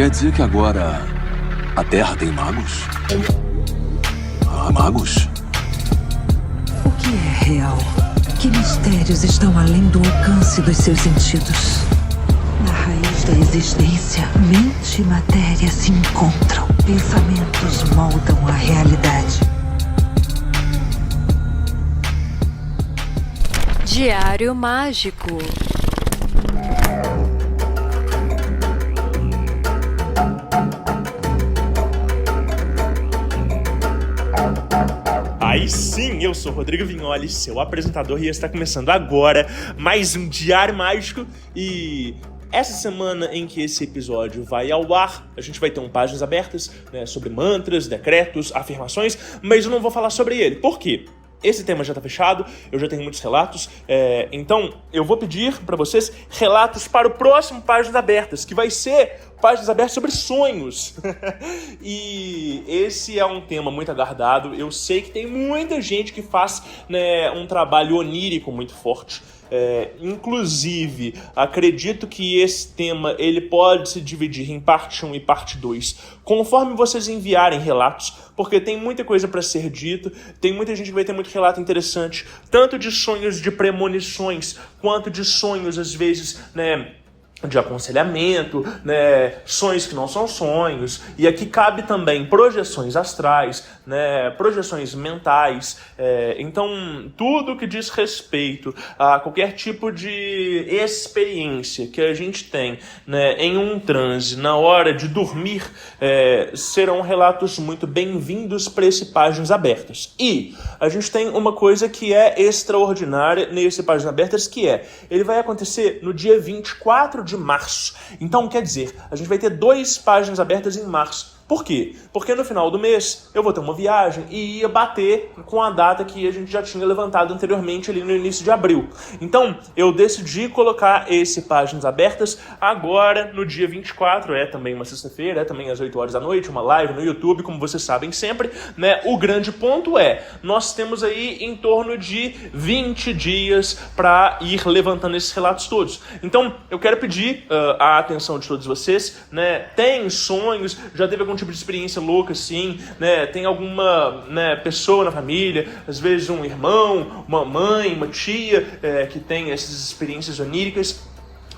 Quer dizer que agora a Terra tem magos? Ah, magos? O que é real? Que mistérios estão além do alcance dos seus sentidos? Na raiz da existência, mente e matéria se encontram. Pensamentos moldam a realidade. Diário Mágico. Aí sim, eu sou Rodrigo Vignoli, seu apresentador, e está começando agora mais um Diário Mágico. E essa semana em que esse episódio vai ao ar, a gente vai ter páginas abertas, né, sobre mantras, decretos, afirmações, mas eu não vou falar sobre ele. Por quê? Esse tema já está fechado, eu já tenho muitos relatos, então eu vou pedir para vocês relatos para o próximo Páginas Abertas, que vai ser Páginas Abertas sobre sonhos. E esse é um tema muito aguardado. Eu sei que tem muita gente que faz, né, um trabalho onírico muito forte. Inclusive, acredito que esse tema ele pode se dividir em parte 1 e parte 2, conforme vocês enviarem relatos, porque tem muita coisa para ser dito, tem muita gente que vai ter muito relato interessante, tanto de sonhos de premonições, quanto de sonhos, às vezes, né, de aconselhamento, né, sonhos que não são sonhos, e aqui cabe também projeções astrais, né, projeções mentais, então tudo que diz respeito a qualquer tipo de experiência que a gente tem, né, em um transe, na hora de dormir, serão relatos muito bem-vindos para esse Páginas Abertas. E a gente tem uma coisa que é extraordinária nesse Páginas Abertas, que ele vai acontecer no dia 24 de março. Então, quer dizer, a gente vai ter 2 Páginas Abertas em março. Por quê? Porque no final do mês eu vou ter uma viagem e ia bater com a data que a gente já tinha levantado anteriormente ali no início de abril. Então, eu decidi colocar esse Páginas Abertas agora no dia 24, também uma sexta-feira, também às 8 horas da noite, uma live no YouTube, como vocês sabem sempre, né? O grande ponto nós temos aí em torno de 20 dias para ir levantando esses relatos todos. Então, eu quero pedir a atenção de todos vocês, né? Tem sonhos, já teve algum tipo de experiência louca assim, né? Tem alguma, né, pessoa na família, às vezes um irmão, uma mãe, uma tia, que tem essas experiências oníricas.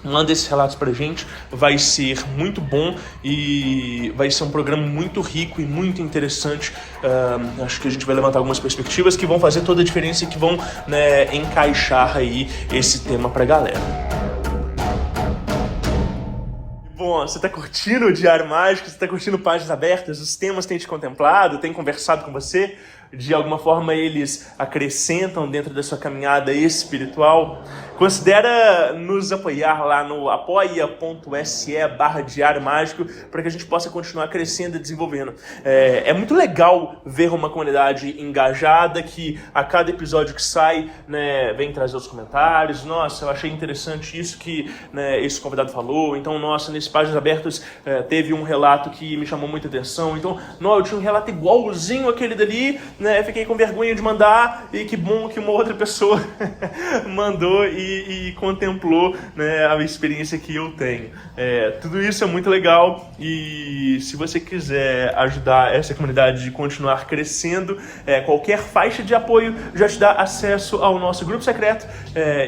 Manda esses relatos pra gente, vai ser muito bom e vai ser um programa muito rico e muito interessante. Acho que a gente vai levantar algumas perspectivas que vão fazer toda a diferença e que vão, né, encaixar aí esse tema pra galera. Bom, você tá curtindo o Diário Mágico? Você tá curtindo Páginas Abertas? Os temas têm te contemplado? Têm conversado com você? De alguma forma eles acrescentam dentro da sua caminhada espiritual? Considera nos apoiar lá no apoia.se/Diário Mágico para que a gente possa continuar crescendo e desenvolvendo. É muito legal ver uma comunidade engajada que a cada episódio que sai, né, vem trazer os comentários. Nossa, eu achei interessante isso que, né, esse convidado falou. Então, nossa, nesse Páginas Abertas teve um relato que me chamou muita atenção. Então, eu tinha um relato igualzinho aquele dali, né, fiquei com vergonha de mandar e que bom que uma outra pessoa mandou e contemplou, né, a experiência que eu tenho. Tudo isso é muito legal e se você quiser ajudar essa comunidade a continuar crescendo, qualquer faixa de apoio já te dá acesso ao nosso grupo secreto,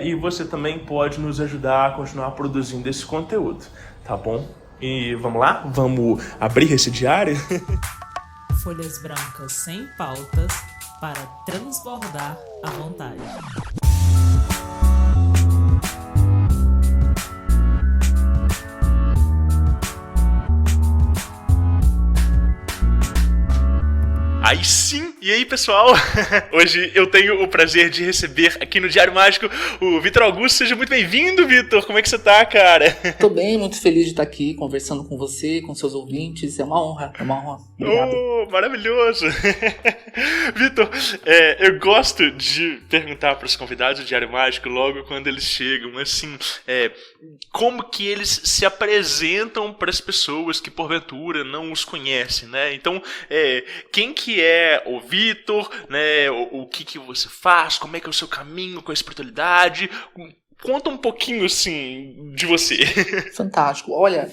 e você também pode nos ajudar a continuar produzindo esse conteúdo, tá bom? E vamos lá? Vamos abrir esse diário? Folhas brancas sem pautas para transbordar à vontade. Aí sim! E aí, pessoal? Hoje eu tenho o prazer de receber aqui no Diário Mágico o Vitor Augusto. Seja muito bem-vindo, Vitor! Como é que você tá, cara? Tô bem, muito feliz de estar aqui conversando com você, com seus ouvintes. É uma honra, Obrigado. Oh, maravilhoso! Vitor, eu gosto de perguntar para os convidados do Diário Mágico logo quando eles chegam, assim, como que eles se apresentam para as pessoas que porventura não os conhecem, né? Então, quem que é o Vitor, né? O que você faz, como é que é o seu caminho com a espiritualidade? Conta um pouquinho, assim, de você. Fantástico. Olha,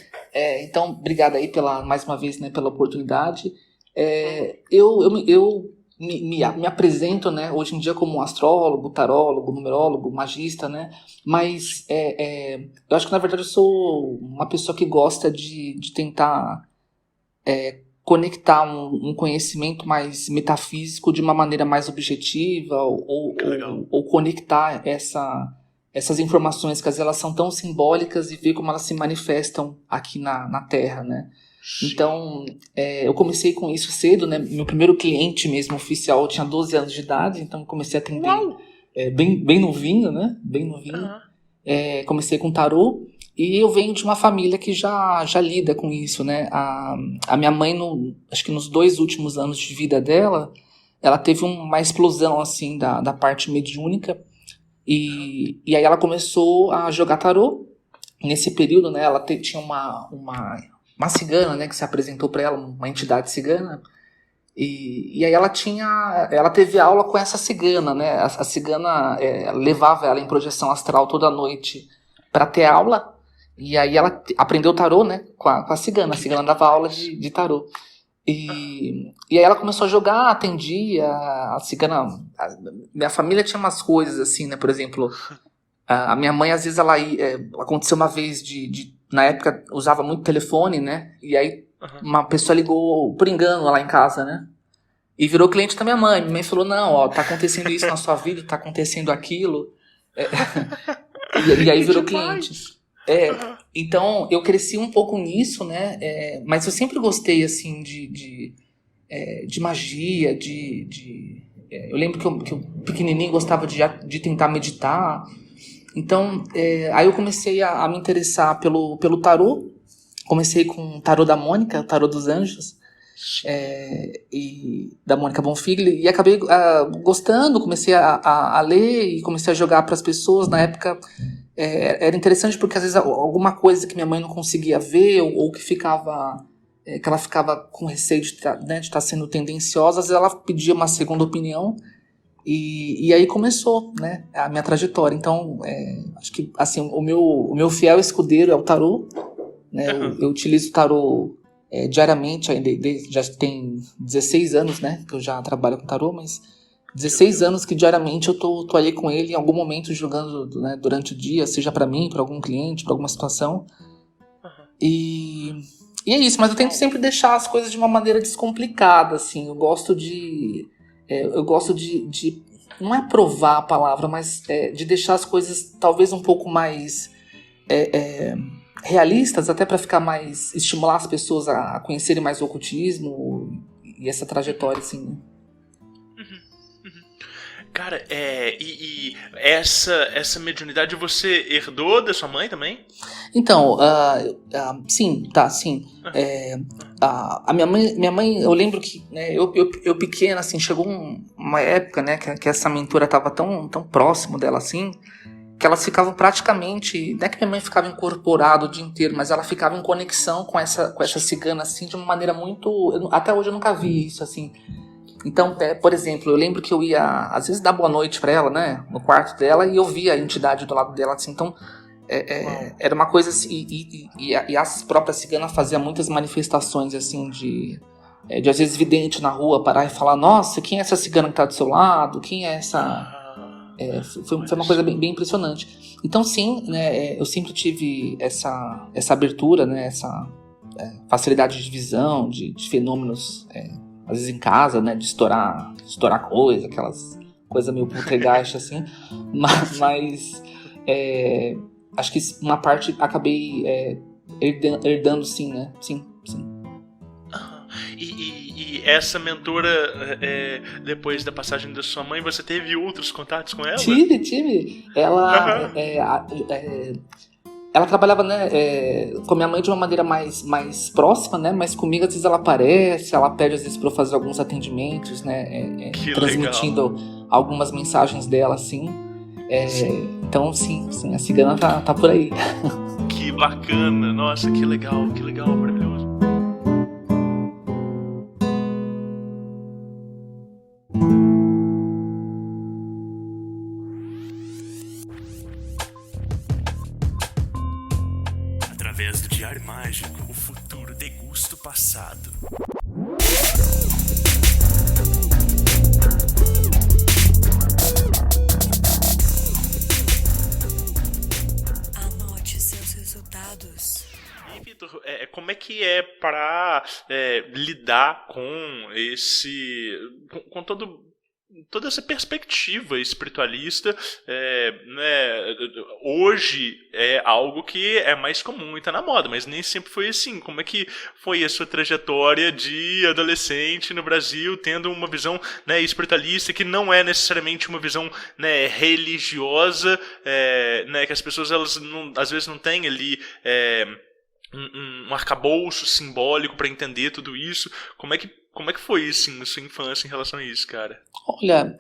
Então, obrigado aí mais uma vez, né, pela oportunidade. Eu me apresento, né, hoje em dia como astrólogo, tarólogo, numerólogo, magista, né, mas eu acho que na verdade eu sou uma pessoa que gosta de tentar conectar um conhecimento mais metafísico de uma maneira mais objetiva ou conectar essas informações que às vezes elas são tão simbólicas e ver como elas se manifestam aqui na Terra, né? Então, eu comecei com isso cedo, né? Meu primeiro cliente mesmo oficial eu tinha 12 anos de idade, então eu comecei a atender bem novinho, né? Bem novinho. Comecei com tarô e eu venho de uma família que já lida com isso, né? A minha mãe, acho que nos 2 últimos anos de vida dela, ela teve uma explosão, assim, da parte mediúnica e aí ela começou a jogar tarô. Nesse período, né? Ela tinha uma cigana, né, que se apresentou para ela, uma entidade cigana, e aí ela teve aula com essa cigana, né, a cigana levava ela em projeção astral toda noite para ter aula, e aí ela aprendeu tarô, né, com a cigana dava aula de tarô, e aí ela começou a jogar, atendia, a cigana, minha família tinha umas coisas assim, né, por exemplo, a minha mãe às vezes aconteceu uma vez na época usava muito telefone, né? E aí uma pessoa ligou por engano lá em casa, né? E virou cliente da minha mãe. Minha mãe falou, não, ó, tá acontecendo isso na sua vida, tá acontecendo aquilo. E aí virou cliente. Então, eu cresci um pouco nisso, né? Mas eu sempre gostei, assim, de magia, eu lembro que eu pequenininho gostava de tentar meditar. Então, aí eu comecei a me interessar pelo tarô. Comecei com o tarô da Mônica, o tarô dos anjos, e da Mônica Bonfigli, e acabei gostando, comecei a ler e comecei a jogar para as pessoas. Na época era interessante porque às vezes alguma coisa que minha mãe não conseguia ver ou que ela ficava com receio de estar sendo tendenciosa, às vezes ela pedia uma segunda opinião. E aí começou, né, a minha trajetória. Então, acho que assim, o meu fiel escudeiro é o tarô, né? Eu utilizo o tarô diariamente, ainda já tem 16 anos, né, que eu já trabalho com tarô, mas 16 anos que diariamente eu tô ali com ele, em algum momento jogando, né, durante o dia, seja para mim, para algum cliente, para alguma situação. E é isso, mas eu tento sempre deixar as coisas de uma maneira descomplicada, assim. Eu gosto de não é provar a palavra, mas de deixar as coisas talvez um pouco mais realistas, até para estimular as pessoas a conhecerem mais o ocultismo e essa trajetória, assim. Cara, e essa mediunidade você herdou da sua mãe também? Então, sim. A minha mãe, eu lembro que, né, eu pequena, assim, chegou uma época, né, que essa mentora estava tão próximo dela, assim, que elas ficavam praticamente, não é que minha mãe ficava incorporada o dia inteiro, mas ela ficava em conexão com essa cigana, assim, de uma maneira muito, até hoje eu nunca vi isso, assim. Então, por exemplo, eu lembro que eu ia, às vezes, dar boa noite pra ela, né, no quarto dela, e eu via a entidade do lado dela, assim. Então, era uma coisa assim, e a própria cigana fazia muitas manifestações, assim, de às vezes vidente na rua parar e falar, nossa, quem é essa cigana que tá do seu lado? Quem é essa... Foi uma coisa bem impressionante. Então, sim, né, eu sempre tive essa abertura, né, essa facilidade de visão, de fenômenos... às vezes em casa, né, de estourar coisa, aquelas coisas meio poltergeist, assim, mas acho que uma parte acabei herdando, sim, né, sim. E essa mentora, depois da passagem da sua mãe, você teve outros contatos com ela? Tive. Ela... Ela trabalhava, né, com a minha mãe de uma maneira mais próxima, né? Mas comigo, às vezes, ela aparece, ela pede, às vezes, para eu fazer alguns atendimentos, né? Transmitindo algumas mensagens dela, assim. Então, sim, a cigana tá por aí. Que bacana! Nossa, que legal, maravilhoso. Através do Diário Mágico, Mistérios do Passado. Anote seus resultados. E, Vitor, como é que é para lidar com com toda essa perspectiva espiritualista, né? Hoje é algo que é mais comum e tá na moda, mas nem sempre foi assim. Como é que foi a sua trajetória de adolescente no Brasil, tendo uma visão, né, espiritualista, que não é necessariamente uma visão, né, religiosa, né, que as pessoas elas às vezes não têm ali um arcabouço simbólico para entender tudo isso. Como é que foi, assim, na sua infância em relação a isso, cara? Olha,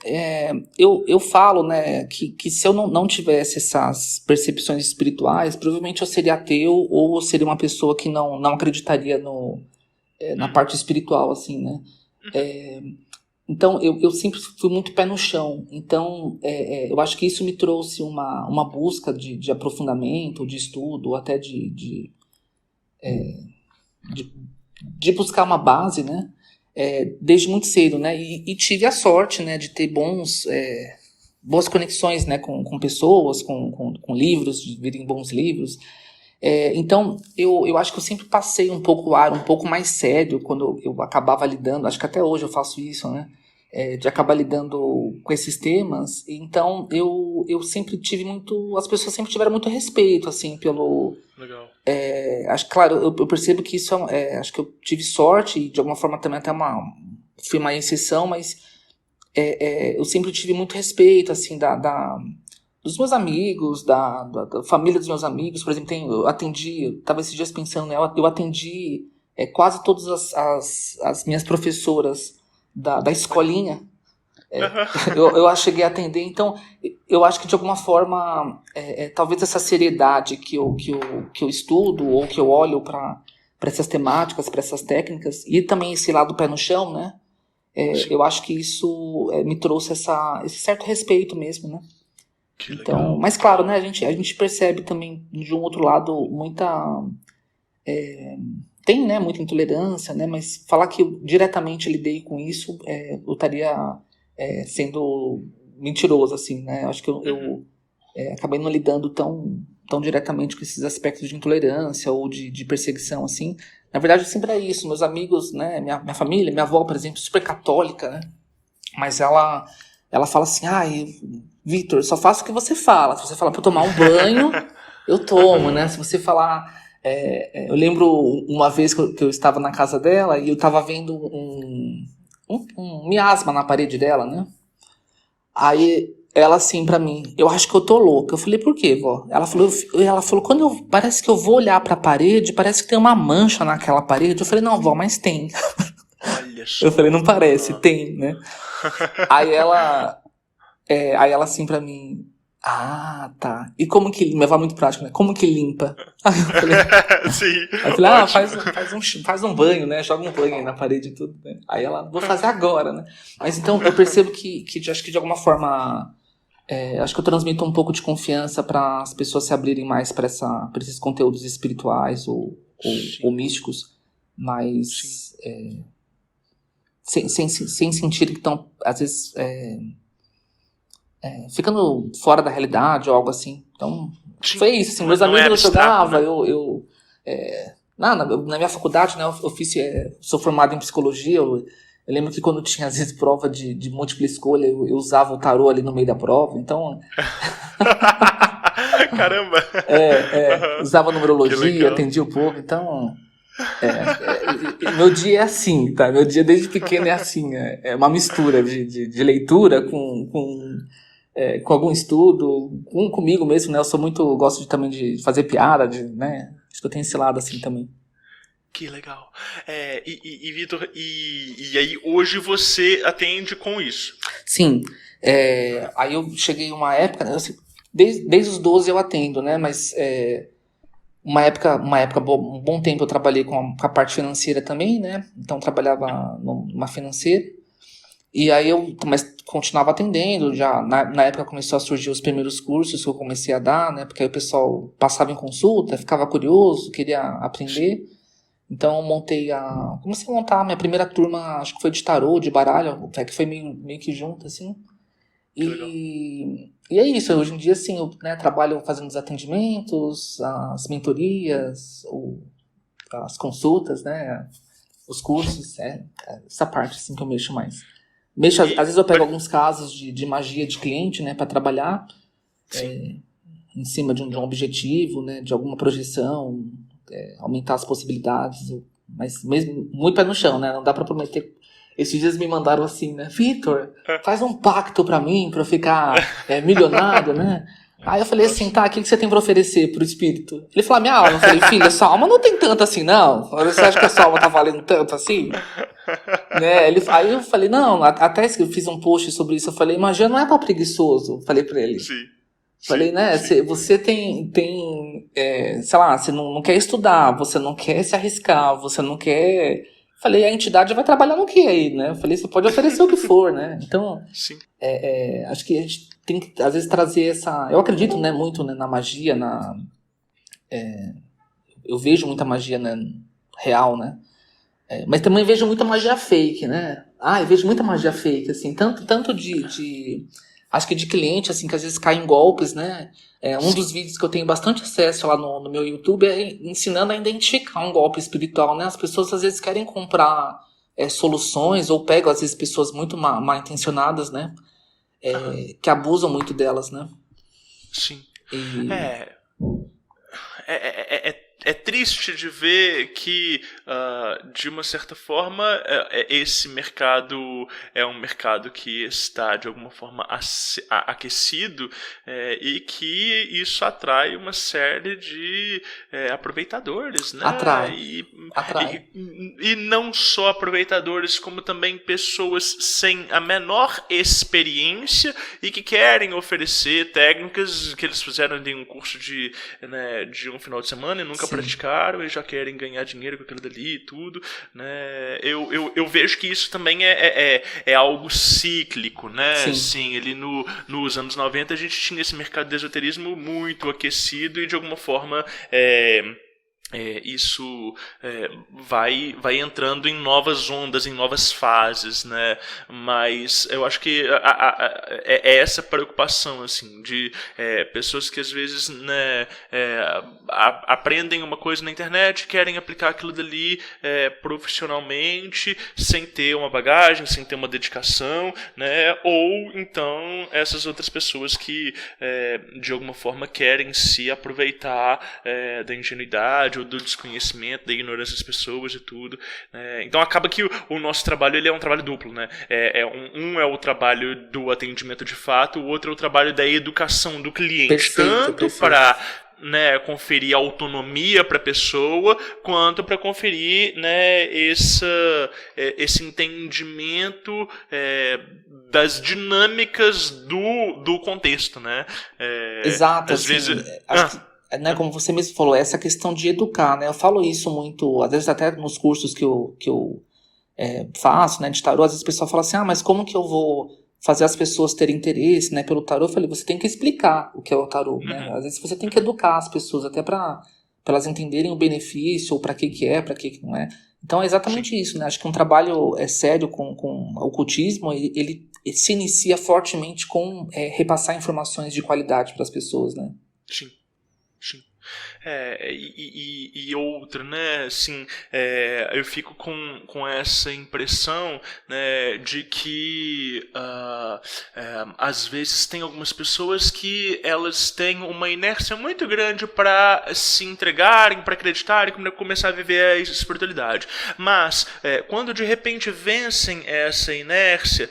eu falo, né, que se eu não tivesse essas percepções espirituais, provavelmente eu seria ateu ou eu seria uma pessoa que não acreditaria na parte espiritual, assim, né? Então, eu sempre fui muito pé no chão. Então, eu acho que isso me trouxe uma busca de aprofundamento, de estudo, ou até de buscar uma base, né? Desde muito cedo, né? E tive a sorte, né, de ter boas conexões, né, com pessoas, com livros, de virem bons livros. Então, eu acho que eu sempre passei um pouco o ar um pouco mais sério quando eu acabava lidando, acho que até hoje eu faço isso, né? De acabar lidando com esses temas. Então, eu sempre tive as pessoas sempre tiveram muito respeito, assim, pelo... Legal. Acho que, claro, eu percebo que isso acho que eu tive sorte e de alguma forma também até fui uma exceção, mas eu sempre tive muito respeito, assim, dos meus amigos, da família dos meus amigos. Por exemplo, eu estava esses dias pensando, né, eu atendi quase todas as minhas professoras da escolinha. Eu cheguei a atender. Então, eu acho que de alguma forma talvez essa seriedade que eu estudo ou que eu olho para essas temáticas, para essas técnicas, e também esse lado pé no chão, né? Eu acho que isso me trouxe esse certo respeito mesmo, né? Que legal. Então, mas claro, né, a gente percebe também de um outro lado tem, né, muita intolerância, né, mas falar que eu diretamente lidei com isso, eu estaria sendo mentiroso, assim, né? Acho que eu acabei não lidando tão diretamente com esses aspectos de intolerância ou de perseguição, assim. Na verdade, sempre é isso. Meus amigos, né, minha família, minha avó, por exemplo, super católica, né? Mas ela fala assim, Vitor, só faço o que você fala. Se você falar pra eu tomar um banho, eu tomo, né? Se você falar... eu lembro uma vez que eu estava na casa dela e eu estava vendo um miasma na parede dela, né? Aí ela assim pra mim, eu acho que eu tô louca. Eu falei, por quê, vó? Ela falou, parece que eu vou olhar pra parede, parece que tem uma mancha naquela parede. Eu falei, não, vó, mas tem. Olha só. Eu falei, não parece, tem, né? Aí ela assim pra mim, tá. E como que limpa? Vai muito prático, né? Como que limpa? Aí eu falei, Sim. Aí eu falei, faz um banho, né? Joga um banho aí na parede e tudo, né? Aí ela, vou fazer agora, né? Mas então eu percebo que acho que de alguma forma, acho que eu transmito um pouco de confiança para as pessoas se abrirem mais para esses conteúdos espirituais ou místicos, mas sem sentir que estão, às vezes, ficando fora da realidade ou algo assim. Então, foi isso, assim, meus amigos eu jogava, né? Na minha faculdade, né, sou formado em psicologia, eu lembro que quando tinha, às vezes, prova de múltipla escolha, eu usava o tarô ali no meio da prova, então... Caramba! Usava numerologia, atendia o povo, então... meu dia é assim, tá? Meu dia desde pequeno é assim, é uma mistura de leitura com algum estudo, comigo mesmo, né? Gosto também de fazer piada, né? Acho que eu tenho esse lado assim também. Que legal. Vitor, e aí hoje você atende com isso? Sim. Aí eu cheguei uma época, né, assim, desde os 12 eu atendo, né? Mas uma época, um bom tempo eu trabalhei com a parte financeira também, né? Então eu trabalhava numa financeira. E aí mas continuava atendendo, já na época começou a surgir os primeiros cursos que eu comecei a dar, né? Porque aí o pessoal passava em consulta, ficava curioso, queria aprender. Então eu comecei a montar a minha primeira turma, acho que foi de tarô, de baralho, até que foi meio que junto, assim. E é isso, hoje em dia, assim, eu, né, trabalho fazendo os atendimentos, as mentorias, as consultas, né, os cursos, essa parte, assim, que eu mexo mais. Às vezes eu pego alguns casos de magia de cliente, né, para trabalhar em cima de um objetivo, né, de alguma projeção, aumentar as possibilidades, mas mesmo muito pé no chão, né, não dá para prometer. Esses dias me mandaram assim, né, Vitor, faz um pacto pra mim, pra eu ficar milionário, né? Aí eu falei assim, tá, o que você tem pra oferecer pro espírito? Ele falou, minha alma. Eu falei, filha, sua alma não tem tanto assim, não. Você acha que a sua alma tá valendo tanto assim? Né? Aí eu falei, não, até eu fiz um post sobre isso, eu falei, magia não é pra preguiçoso, falei pra ele. Sim. Falei, né, você tem sei lá, você não quer estudar, você não quer se arriscar, você não quer... Falei, a entidade vai trabalhar no que aí, né? Eu falei, você pode oferecer o que for, né? Então, acho que a gente tem que, às vezes, trazer essa... Eu acredito, né, muito, né, na magia, eu vejo muita magia, né, real, né? Mas também vejo muita magia fake, né? Eu vejo muita magia fake, assim, tanto acho que de cliente, assim, que às vezes cai em golpes, né? Um dos vídeos que eu tenho bastante acesso lá no meu YouTube é ensinando a identificar um golpe espiritual, né? As pessoas às vezes querem comprar soluções ou pegam, às vezes, pessoas muito mal intencionadas, né? Que abusam muito delas, né? Sim. É triste de ver que, de uma certa forma, esse mercado é um mercado que está, de alguma forma, aquecido e que isso atrai uma série de aproveitadores, né? Atrai. E não só aproveitadores, como também pessoas sem a menor experiência e que querem oferecer técnicas que eles fizeram em um curso de um final de semana e nunca praticaram e já querem ganhar dinheiro com aquilo dali e tudo, né? Eu vejo que isso também é algo cíclico, né? Sim, ali nos anos 90 a gente tinha esse mercado de esoterismo muito aquecido e de alguma forma isso vai entrando em novas ondas, em novas fases, né? Mas eu acho que é essa preocupação, assim, de pessoas que às vezes, né, aprendem uma coisa na internet, querem aplicar aquilo dali profissionalmente, sem ter uma bagagem, sem ter uma dedicação, né? Ou então essas outras pessoas que de alguma forma querem se aproveitar da ingenuidade ou do desconhecimento, da ignorância das pessoas e tudo. Então acaba que o nosso trabalho ele é um trabalho duplo, né? Um é o trabalho do atendimento de fato, o outro é o trabalho da educação do cliente. Tanto para conferir autonomia para a pessoa, quanto para conferir, né, esse entendimento das dinâmicas do contexto, né? Exato, às assim, vezes... acho que, né, como você mesmo falou, essa questão de educar, né? Eu falo isso muito, às vezes até nos cursos que eu faço, né, de tarô, às vezes o pessoal fala assim, mas como que eu vou fazer as pessoas terem interesse, né, pelo tarô? Eu falei, você tem que explicar o que é o tarô, né? Às vezes você tem que educar as pessoas até para elas entenderem o benefício, ou para que é, para que não é. Então é exatamente isso, né? Acho que um trabalho sério com o ocultismo, ele se inicia fortemente com repassar informações de qualidade para as pessoas, né? Sim. E outra, né, assim, eu fico com essa impressão, né, de que às vezes tem algumas pessoas que elas têm uma inércia muito grande para se entregarem, para acreditarem, para começar a viver a espiritualidade, mas quando de repente vencem essa inércia,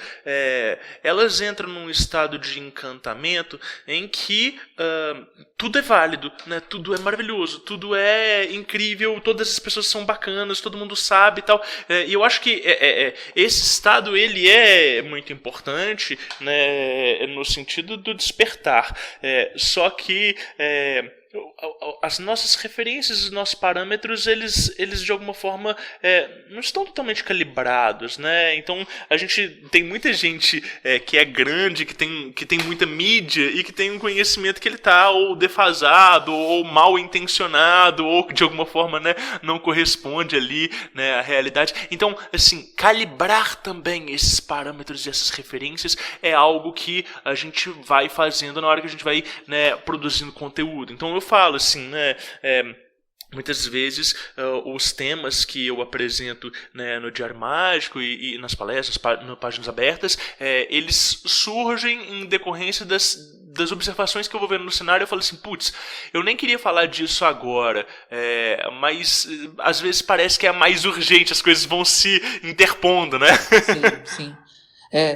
elas entram num estado de encantamento em que tudo é válido, né? Tudo é maravilhoso, tudo é incrível, todas as pessoas são bacanas, todo mundo sabe e tal. E eu acho que esse estado ele é muito importante, né, no sentido do despertar. Só que as nossas referências, os nossos parâmetros, eles de alguma forma não estão totalmente calibrados, né? Então a gente tem muita gente que é grande, que tem muita mídia e que tem um conhecimento que ele está ou defasado, ou mal intencionado, ou que de alguma forma, né, não corresponde ali, né, à realidade. Então, assim, calibrar também esses parâmetros e essas referências é algo que a gente vai fazendo na hora que a gente vai, né, produzindo conteúdo. Então eu falo assim, né, muitas vezes os temas que eu apresento, né, no Diário Mágico e nas palestras, nas páginas abertas, eles surgem em decorrência das observações que eu vou vendo no cenário. Eu falo assim, putz, eu nem queria falar disso agora, mas às vezes parece que é mais urgente, as coisas vão se interpondo, né? Sim.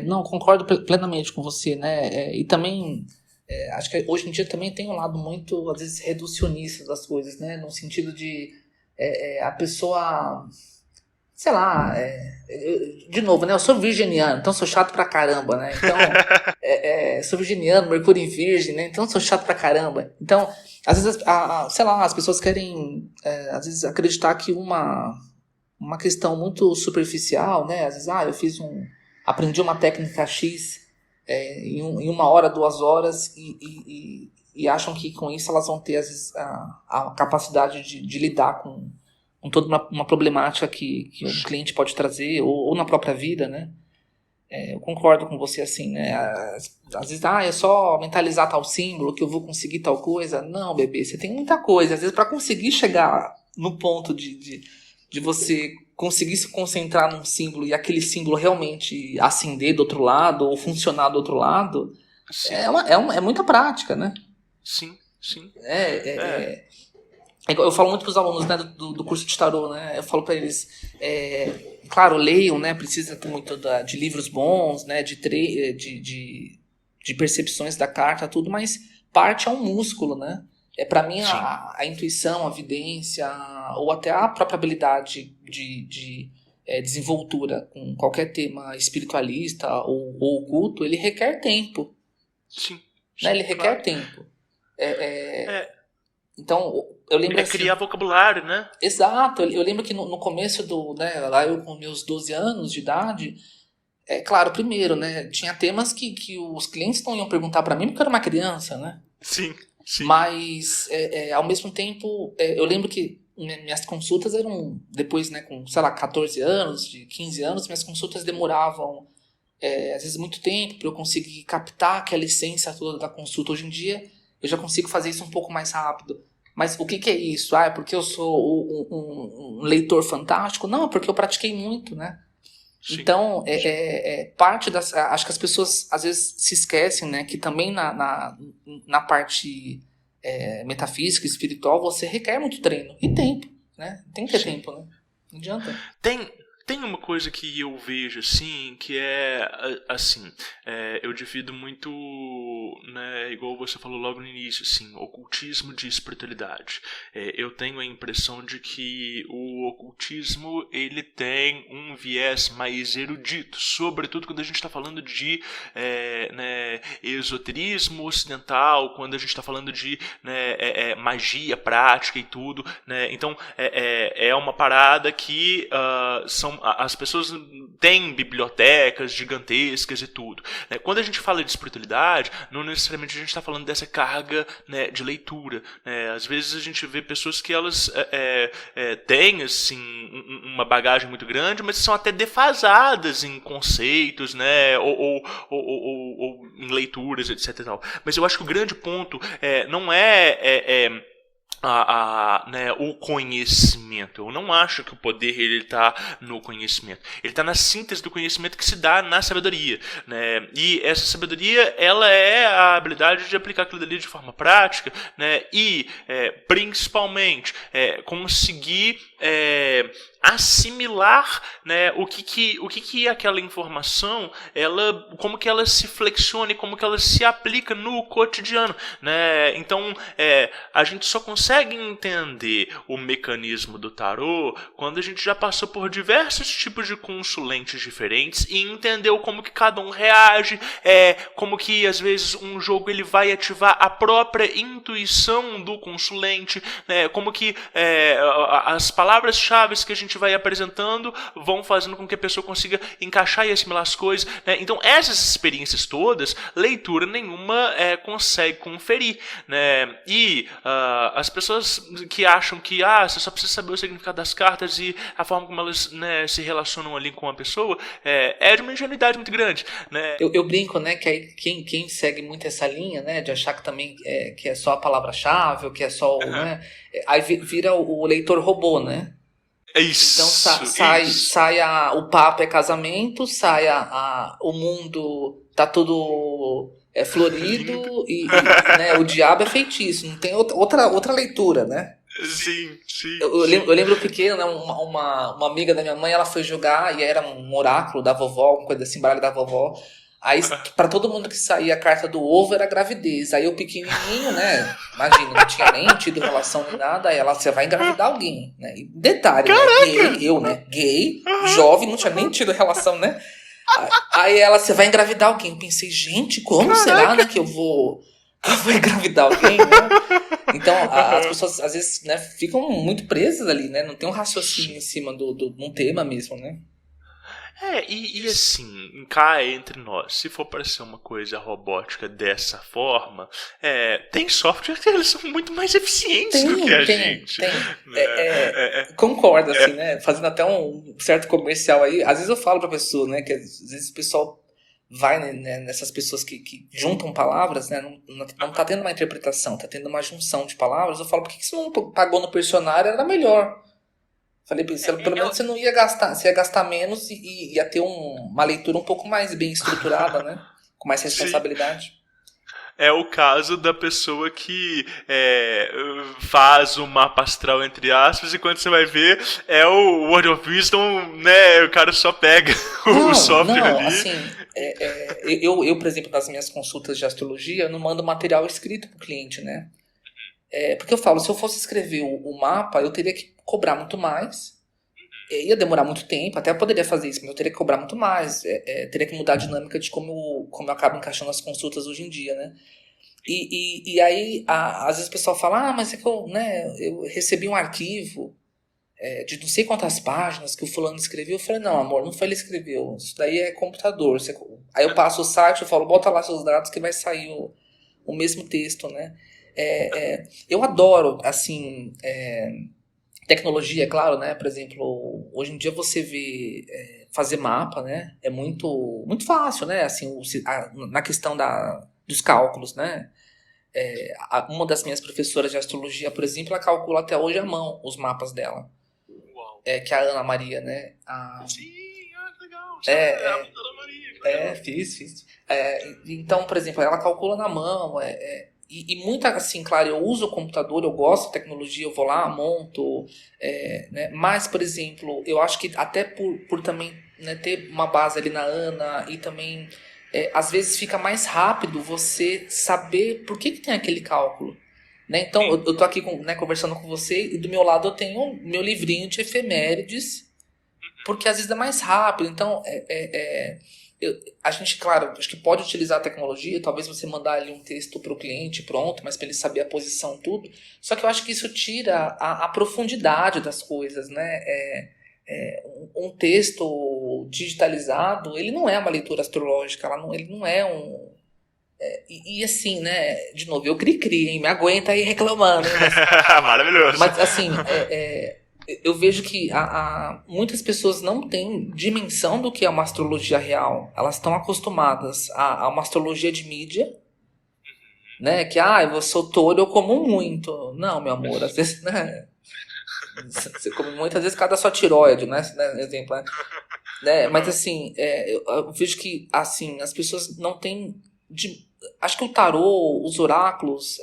Não, concordo plenamente com você, né? E também acho que hoje em dia também tem um lado muito, às vezes, reducionista das coisas, né? No sentido de a pessoa, sei lá, de novo, né? Eu sou virginiano, então sou chato pra caramba, né? Então, sou virginiano, Mercúrio em Virgem, né? Então sou chato pra caramba. Então, às vezes, sei lá, as pessoas querem, às vezes, acreditar que uma questão muito superficial, né? Às vezes, aprendi uma técnica X em 1 hora, 2 horas e acham que com isso elas vão ter, às vezes, a capacidade de lidar com toda uma problemática que um cliente pode trazer, ou na própria vida, né? Eu concordo com você, assim, né? Às vezes, é só mentalizar tal símbolo que eu vou conseguir tal coisa. Não, bebê, você tem muita coisa. Às vezes, para conseguir chegar no ponto de você conseguir se concentrar num símbolo e aquele símbolo realmente acender do outro lado ou funcionar do outro lado, é muita prática, né? Sim. Eu falo muito para os alunos, né, do curso de tarô, né? Eu falo para eles, claro, leiam, né? Precisa ter muito de livros bons, né? De percepções da carta, tudo, mas parte é um músculo, né? Para mim, a intuição, a vidência, ou até a própria habilidade de desenvoltura com qualquer tema espiritualista ou oculto, ele requer tempo. Sim. Né? Ele requer tempo. Então, eu lembro assim, criar vocabulário, né? Exato. Eu lembro que no começo lá eu com meus 12 anos de idade, claro, primeiro, né, tinha temas que os clientes não iam perguntar para mim porque eu era uma criança, né? Sim. Mas, ao mesmo tempo, eu lembro que minhas consultas eram, depois, né, com, sei lá, 14 anos, de 15 anos, minhas consultas demoravam, às vezes, muito tempo para eu conseguir captar aquela essência toda da consulta. Hoje em dia, eu já consigo fazer isso um pouco mais rápido. Mas o que é isso? É porque eu sou um leitor fantástico? Não, é porque eu pratiquei muito, né? Sim. Então, parte das... Acho que as pessoas, às vezes, se esquecem, né? Que também na parte metafísica, espiritual, você requer muito treino. E tempo, né? Tem que ter tempo, né? Não adianta. Tem uma coisa que eu vejo, assim, que assim, eu divido muito, né, igual você falou logo no início, assim, ocultismo de espiritualidade. Eu tenho a impressão de que o ocultismo, ele tem um viés mais erudito, sobretudo quando a gente está falando de né, esoterismo ocidental, quando a gente está falando de magia prática e tudo, né? Então, é uma parada que as pessoas têm bibliotecas gigantescas e tudo, né? Quando a gente fala de espiritualidade, não necessariamente a gente está falando dessa carga, né, de leitura, né? Às vezes a gente vê pessoas que elas têm assim, uma bagagem muito grande, mas são até defasadas em conceitos, né, ou em leituras, etc. Mas eu acho que o grande ponto não né, o conhecimento. Eu não acho que o poder ele está no conhecimento. Ele está na síntese do conhecimento que se dá na sabedoria, né? E essa sabedoria, ela é a habilidade de aplicar aquilo ali de forma prática, né? E principalmente conseguir assimilar, né, o que aquela informação, como que ela se flexiona e como que ela se aplica no cotidiano, né? Então, a gente só consegue entender o mecanismo do tarô quando a gente já passou por diversos tipos de consulentes diferentes e entendeu como que cada um reage, como que às vezes um jogo ele vai ativar a própria intuição do consulente, né? Como que as palavras-chave que a gente vai apresentando vão fazendo com que a pessoa consiga encaixar e assimilar as coisas, né? Então essas experiências todas, leitura nenhuma consegue conferir, né? E as pessoas que acham que você só precisa saber o significado das cartas e a forma como elas, né, se relacionam ali com a pessoa, é de uma ingenuidade muito grande, né? Eu brinco, né, que aí quem segue muito essa linha, né, de achar que também que é só a palavra-chave, ou que é só né, aí vira o leitor robô, né? É isso. Então sai o papo é casamento, sai o mundo tá tudo florido e né, o diabo é feitiço. Não tem outra leitura, né? Sim. Eu lembro pequeno, né, uma amiga da minha mãe, ela foi jogar e era um oráculo da vovó, uma coisa assim, baralho da vovó. Aí, pra todo mundo que saía a carta do ovo era gravidez. Aí eu pequenininho, né? Imagina, não tinha nem tido relação nem nada. Aí você vai engravidar alguém, né? E detalhe, né? Gay, jovem, não tinha nem tido relação, né? Aí você vai engravidar alguém. Eu pensei, gente, como será, né, que eu vou engravidar alguém, né? Então, as pessoas, às vezes, né, ficam muito presas ali, né? Não tem um raciocínio em cima de um tema mesmo, né? E assim, cá entre nós, se for para ser uma coisa robótica dessa forma, tem softwares que eles são muito mais eficientes do que a gente. Concordo, assim, né? Fazendo até um certo comercial aí, às vezes eu falo pra pessoa, né, que às vezes o pessoal vai, né, nessas pessoas que juntam palavras, né, não tá tendo uma interpretação, tá tendo uma junção de palavras. Eu falo, por que você não pagou no personário? Era melhor. Falei pra ele, pelo menos você não ia gastar, você ia gastar menos e ia ter uma leitura um pouco mais bem estruturada, né? Com mais responsabilidade. É o caso da pessoa que faz o mapa astral, entre aspas, e quando você vai ver, é o Word of Wisdom, né? O cara só pega o software ali. Assim, eu, por exemplo, nas minhas consultas de astrologia, eu não mando material escrito pro cliente, né? Porque eu falo, se eu fosse escrever o mapa, eu teria que cobrar muito mais, ia demorar muito tempo, até eu poderia fazer isso, mas eu teria que cobrar muito mais, teria que mudar a dinâmica de como eu acabo encaixando as consultas hoje em dia, né? E aí, às vezes o pessoal fala, mas é que eu recebi um arquivo de não sei quantas páginas que o fulano escreveu. Eu falei, não, amor, não foi ele que escreveu, isso daí é computador. Aí eu passo o site, eu falo, bota lá seus dados que vai sair o mesmo texto, né? Eu adoro, assim, tecnologia, é claro, né? Por exemplo, hoje em dia você vê fazer mapa, né? É muito, muito fácil, né? Assim, na questão dos cálculos, né? Uma das minhas professoras de astrologia, por exemplo, ela calcula até hoje à mão os mapas dela. Uau. Que é a Ana Maria, né? Sim, que legal. Fiz. Então, por exemplo, ela calcula na mão, e muita, assim, claro, eu uso o computador, eu gosto da tecnologia, eu vou lá, monto, né? Mas, por exemplo, eu acho que até por também, né, ter uma base ali na Ana e também, às vezes fica mais rápido você saber por que tem aquele cálculo, né? Então, eu tô aqui conversando com você e do meu lado eu tenho meu livrinho de efemérides, porque às vezes é mais rápido. Então, a gente, claro, acho que pode utilizar a tecnologia, talvez você mandar ali um texto para o cliente pronto, mas para ele saber a posição, tudo. Só que eu acho que isso tira a profundidade das coisas, né? Um texto digitalizado, ele não é uma leitura astrológica, ele não é um... E assim, né? De novo, eu cri-cri, hein? Me aguenta aí reclamando. Hein? Maravilhoso. Mas assim, eu vejo que muitas pessoas não têm dimensão do que é uma astrologia real. Elas estão acostumadas a uma astrologia de mídia, né? Que, eu sou touro, eu como muito. Não, meu amor, às vezes, né? Você come muito, às vezes cada sua tireoide, né? Exemplo, né? Mas assim, eu vejo que, assim, as pessoas não têm... Acho que o tarô, os oráculos...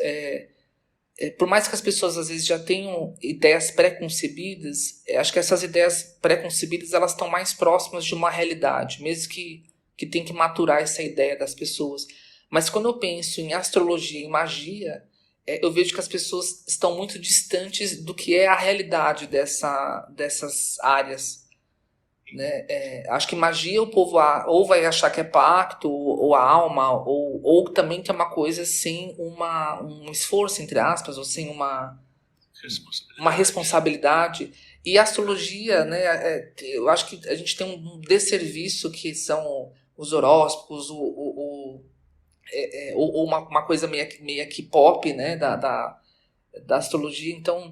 por mais que as pessoas às vezes já tenham ideias pré-concebidas, acho que essas ideias pré-concebidas elas estão mais próximas de uma realidade, mesmo que tem que maturar essa ideia das pessoas. Mas quando eu penso em astrologia e magia, eu vejo que as pessoas estão muito distantes do que é a realidade dessas áreas. Né? Acho que magia o povo ou vai achar que é pacto, ou a alma, ou também que é uma coisa sem um esforço, entre aspas, ou sem uma responsabilidade. E a astrologia, né, eu acho que a gente tem um desserviço que são os horóscopos, ou uma coisa meio que pop, né, da astrologia. Então,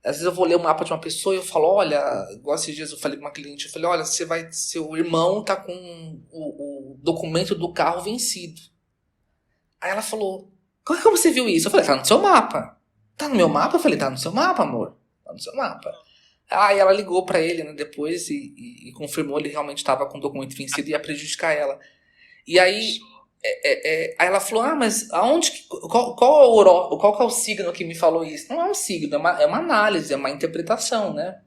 às vezes eu vou ler o mapa de uma pessoa e eu falo, olha, igual esses dias eu falei com uma cliente, eu falei, olha, seu irmão tá com o documento do carro vencido. Aí ela falou, como você viu isso? Eu falei, tá no seu mapa. Tá no meu mapa? Eu falei, tá no seu mapa, amor. Tá no seu mapa. Aí ela ligou pra ele, né, depois e confirmou, ele realmente estava com o documento vencido e ia prejudicar ela. E aí ela falou, mas aonde qual que é o signo que me falou isso? Não é um signo, é uma análise, é uma interpretação, né?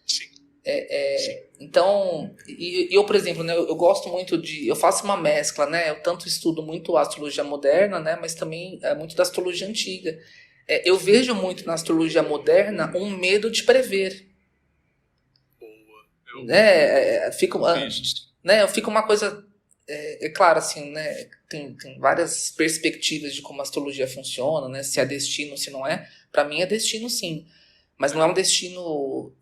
Sim. Então, eu, por exemplo, né, eu gosto muito eu faço uma mescla, né? Eu tanto estudo muito a astrologia moderna, né? Mas também muito da astrologia antiga. Eu vejo muito na astrologia moderna um medo de prever. Fica uma coisa... claro, assim, né, tem várias perspectivas de como a astrologia funciona, né, se é destino, se não é. Para mim é destino, sim. Mas não é um destino...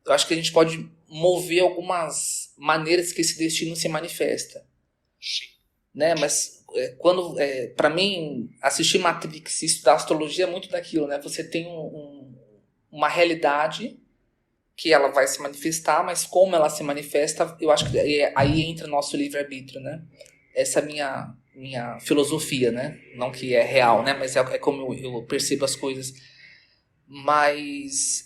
eu acho que a gente pode mover algumas maneiras que esse destino se manifesta. Sim. Né, mas quando... para mim, assistir Matrix e estudar astrologia é muito daquilo, né? Você tem uma realidade que ela vai se manifestar, mas como ela se manifesta, eu acho que aí entra o nosso livre-arbítrio, né? Essa é a minha filosofia, né? Não que é real, né? Mas é como eu percebo as coisas. Mas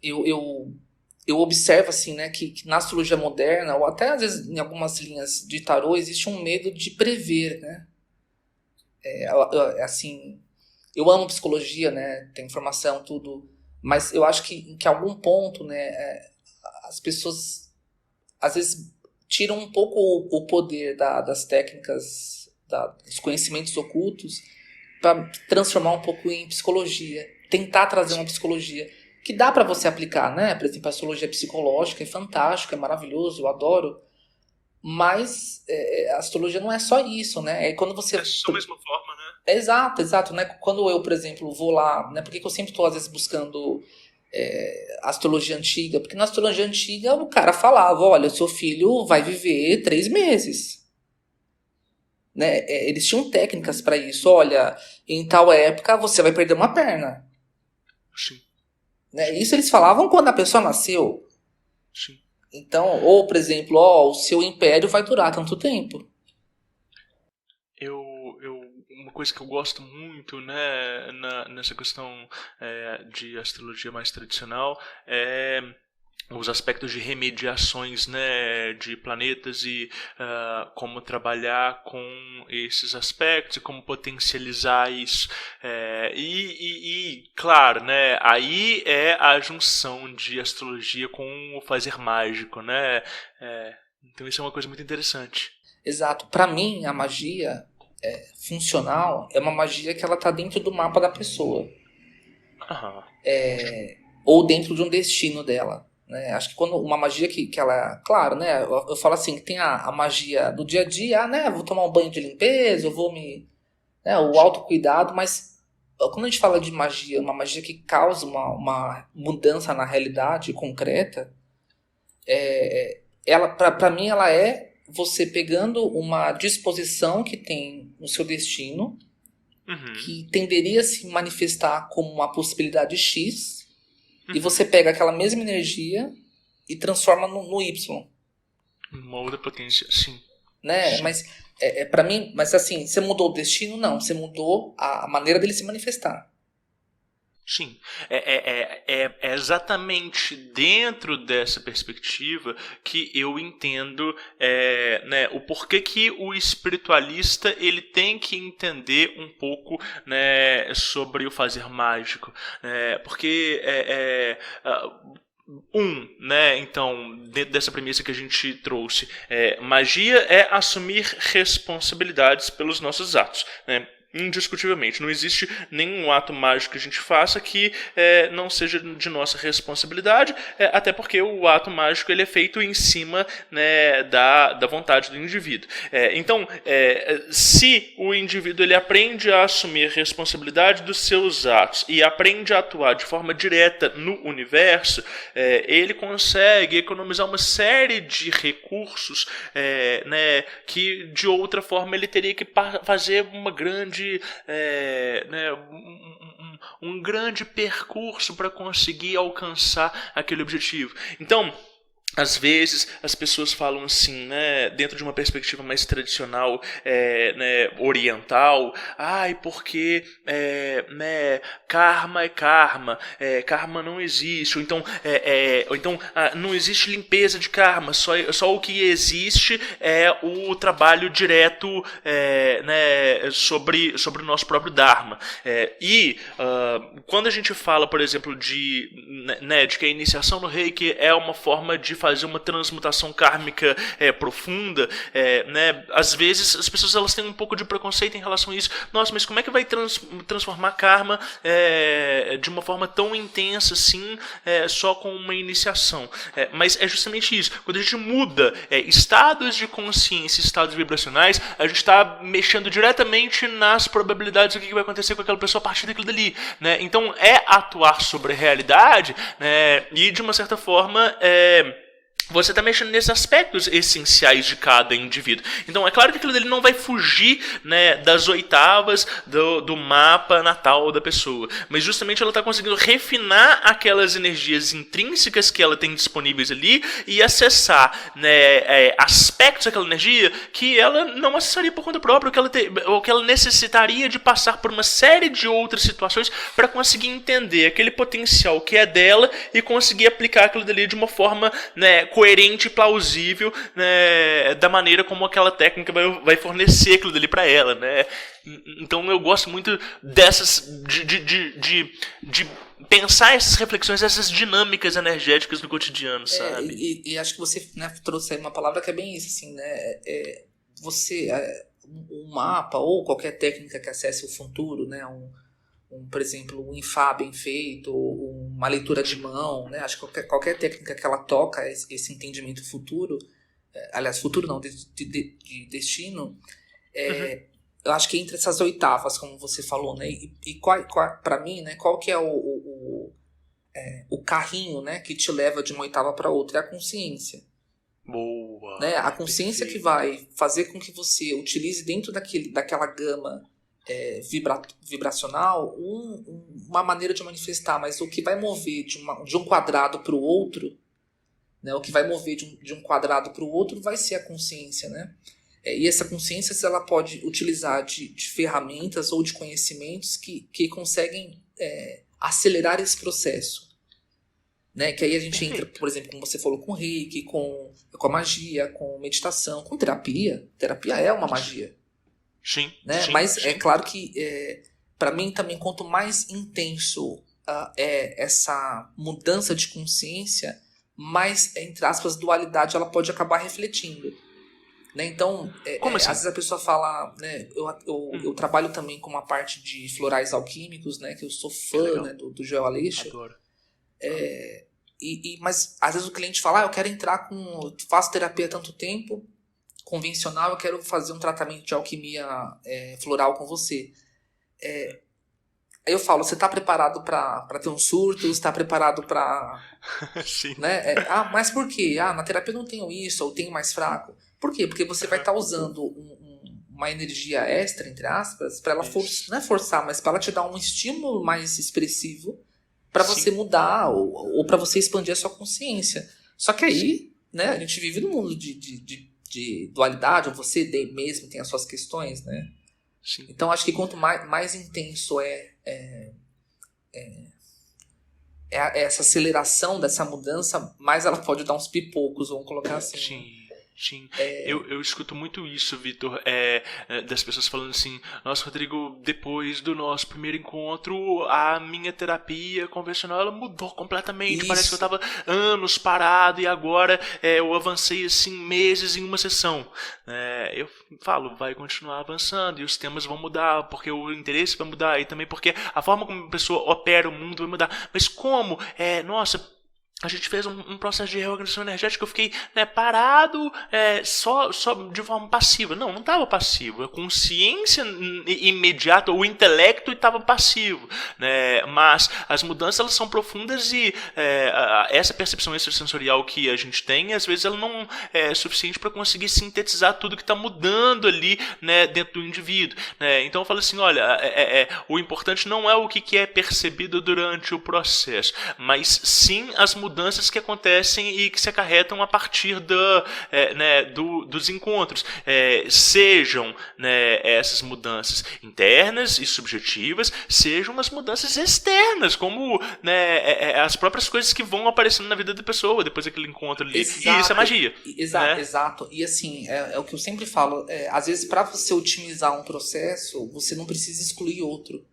eu observo, assim, né, que na astrologia moderna, ou até às vezes em algumas linhas de tarô, existe um medo de prever, né? Assim, eu amo psicologia, né? Tenho formação, tudo... Mas eu acho que em algum ponto, né, as pessoas às vezes tiram um pouco o poder das técnicas, dos conhecimentos ocultos, para transformar um pouco em psicologia. Tentar trazer uma psicologia que dá para você aplicar, né? Por exemplo, a astrologia psicológica é fantástico, é maravilhoso, eu adoro. Mas a astrologia não é só isso, né? Quando você... É só a mesma forma, né? Exato, né? Quando eu, por exemplo, vou lá, né? Por que eu sempre estou, às vezes, buscando astrologia antiga? Porque na astrologia antiga o cara falava, olha, seu filho vai viver 3 meses. Né? Eles tinham técnicas para isso. Olha, em tal época você vai perder uma perna. Sim. Né? Isso eles falavam quando a pessoa nasceu. Sim. Então, ou, por exemplo, o seu império vai durar tanto tempo. Uma coisa que eu gosto muito, né, nessa questão de astrologia mais tradicional é os aspectos de remediações, né, de planetas e como trabalhar com esses aspectos e como potencializar isso. Claro, né, aí é a junção de astrologia com o fazer mágico, né? Então isso é uma coisa muito interessante. Exato. Para mim, a magia funcional é uma magia que ela tá dentro do mapa da pessoa. Aham. Ou dentro de um destino dela. Né? Acho que quando uma magia que ela... Claro, né? Eu falo assim, que tem a magia do dia a dia, né? Vou tomar um banho de limpeza, eu vou me... Né? O autocuidado, mas quando a gente fala de magia, uma magia que causa uma mudança na realidade concreta, para mim ela é você pegando uma disposição que tem no seu destino, que tenderia a se manifestar como uma possibilidade X, e você pega aquela mesma energia e transforma no Y. Uma outra potência, sim. Né? Mas, para mim, mas assim, você mudou o destino? Não, você mudou a maneira dele se manifestar. Sim, é exatamente dentro dessa perspectiva que eu entendo né, o porquê que o espiritualista ele tem que entender um pouco, né, sobre o fazer mágico, né, porque né, então, dentro dessa premissa que a gente trouxe, magia é assumir responsabilidades pelos nossos atos, né? Indiscutivelmente, não existe nenhum ato mágico que a gente faça que não seja de nossa responsabilidade, até porque o ato mágico ele é feito em cima, né, da vontade do indivíduo. Então, se o indivíduo ele aprende a assumir responsabilidade dos seus atos e aprende a atuar de forma direta no universo, ele consegue economizar uma série de recursos, né, que de outra forma ele teria que fazer uma grande né, um grande percurso para conseguir alcançar aquele objetivo. Então, às vezes as pessoas falam assim, né, dentro de uma perspectiva mais tradicional, né, oriental, porque né, karma é karma, karma não existe, ou então, não existe limpeza de karma, só o que existe é o trabalho direto né, sobre o nosso próprio dharma. Quando a gente fala, por exemplo, de que a iniciação no Reiki é uma forma de fazer uma transmutação kármica profunda, né? Às vezes as pessoas elas têm um pouco de preconceito em relação a isso. Nossa, mas como é que vai transformar karma de uma forma tão intensa assim, só com uma iniciação? Mas é justamente isso. Quando a gente muda estados de consciência, estados vibracionais, a gente está mexendo diretamente nas probabilidades do que vai acontecer com aquela pessoa a partir daquilo dali, né? Então é atuar sobre a realidade, né? E de uma certa forma você está mexendo nesses aspectos essenciais de cada indivíduo. Então, é claro que aquilo dele não vai fugir, né, das oitavas do mapa natal da pessoa. Mas justamente ela está conseguindo refinar aquelas energias intrínsecas que ela tem disponíveis ali e acessar, né, aspectos daquela energia que ela não acessaria por conta própria, ou que ela necessitaria de passar por uma série de outras situações para conseguir entender aquele potencial que é dela e conseguir aplicar aquilo dali de uma forma, né, coerente e plausível, né, da maneira como aquela técnica vai fornecer aquilo dali para ela, né? Então eu gosto muito dessas de pensar essas reflexões, essas dinâmicas energéticas no cotidiano, sabe? E acho que você, né, trouxe aí uma palavra que é bem isso, assim, né? Um mapa ou qualquer técnica que acesse o futuro, né? Por exemplo, um Ifá bem feito, uma leitura de mão, né? Acho que qualquer técnica que ela toca esse entendimento futuro, aliás, futuro não, de destino, eu acho que entre essas oitavas, como você falou, né? E para mim, né? Qual que é o carrinho, né? Que te leva de uma oitava para outra? É a consciência. Boa. Né? A consciência que vai fazer com que você utilize dentro daquela gama vibracional uma maneira de manifestar, mas o que vai mover de um quadrado para o outro, né, o que vai mover de um quadrado para o outro vai ser a consciência, né? E essa consciência ela pode utilizar de ferramentas ou de conhecimentos que conseguem acelerar esse processo, né? Que aí a gente entra, por exemplo, como você falou, com Reiki, com a magia, com meditação, com terapia. Terapia é uma magia. Sim, né? Sim, Mas sim. É claro que, para mim, também, quanto mais intenso é essa mudança de consciência, mais, entre aspas, dualidade ela pode acabar refletindo. Né? Então, Como assim? às vezes a pessoa fala, né, eu trabalho também com uma parte de florais alquímicos, né, que eu sou fã, né, do Joel Aleixo. Adoro. Mas às vezes o cliente fala, eu quero entrar faço terapia há tanto tempo, convencional, eu quero fazer um tratamento de alquimia floral com você. Aí eu falo, você está preparado para ter um surto? Você está preparado para... Sim. Né? Mas por quê? Na terapia eu não tenho isso, ou tenho mais fraco. Por quê? Porque você vai estar usando uma energia extra, entre aspas, para ela não é forçar, mas para ela te dar um estímulo mais expressivo para você mudar ou para você expandir a sua consciência. Só que aí, né, a gente vive num mundo de dualidade, ou você mesmo tem as suas questões, né? Sim. Então acho que quanto mais intenso essa aceleração dessa mudança, mais ela pode dar uns pipocos, vamos colocar assim. Sim. Eu escuto muito isso, Vitor, das pessoas falando assim: nossa, Rodrigo, depois do nosso primeiro encontro, a minha terapia convencional ela mudou completamente. Isso. Parece que eu tava anos parado e agora eu avancei assim meses em uma sessão. Eu falo, vai continuar avançando e os temas vão mudar, porque o interesse vai mudar e também porque a forma como a pessoa opera o mundo vai mudar. Mas como? Nossa, a gente fez um processo de reorganização energética, eu fiquei parado só de forma passiva. Não estava passivo. A consciência imediata, o intelecto estava passivo. Né? Mas as mudanças elas são profundas e essa percepção extrasensorial que a gente tem, às vezes ela não é suficiente para conseguir sintetizar tudo que está mudando ali, né, dentro do indivíduo. Né? Então eu falo assim, olha, o importante não é o que é percebido durante o processo, mas sim as mudanças que acontecem e que se acarretam a partir dos encontros. Sejam, né, essas mudanças internas e subjetivas, sejam as mudanças externas, como, né, as próprias coisas que vão aparecendo na vida da pessoa depois daquele encontro ali. Exato. E isso é magia. Exato, né? exato. E assim, é o que eu sempre falo, às vezes para você otimizar um processo, você não precisa excluir outro.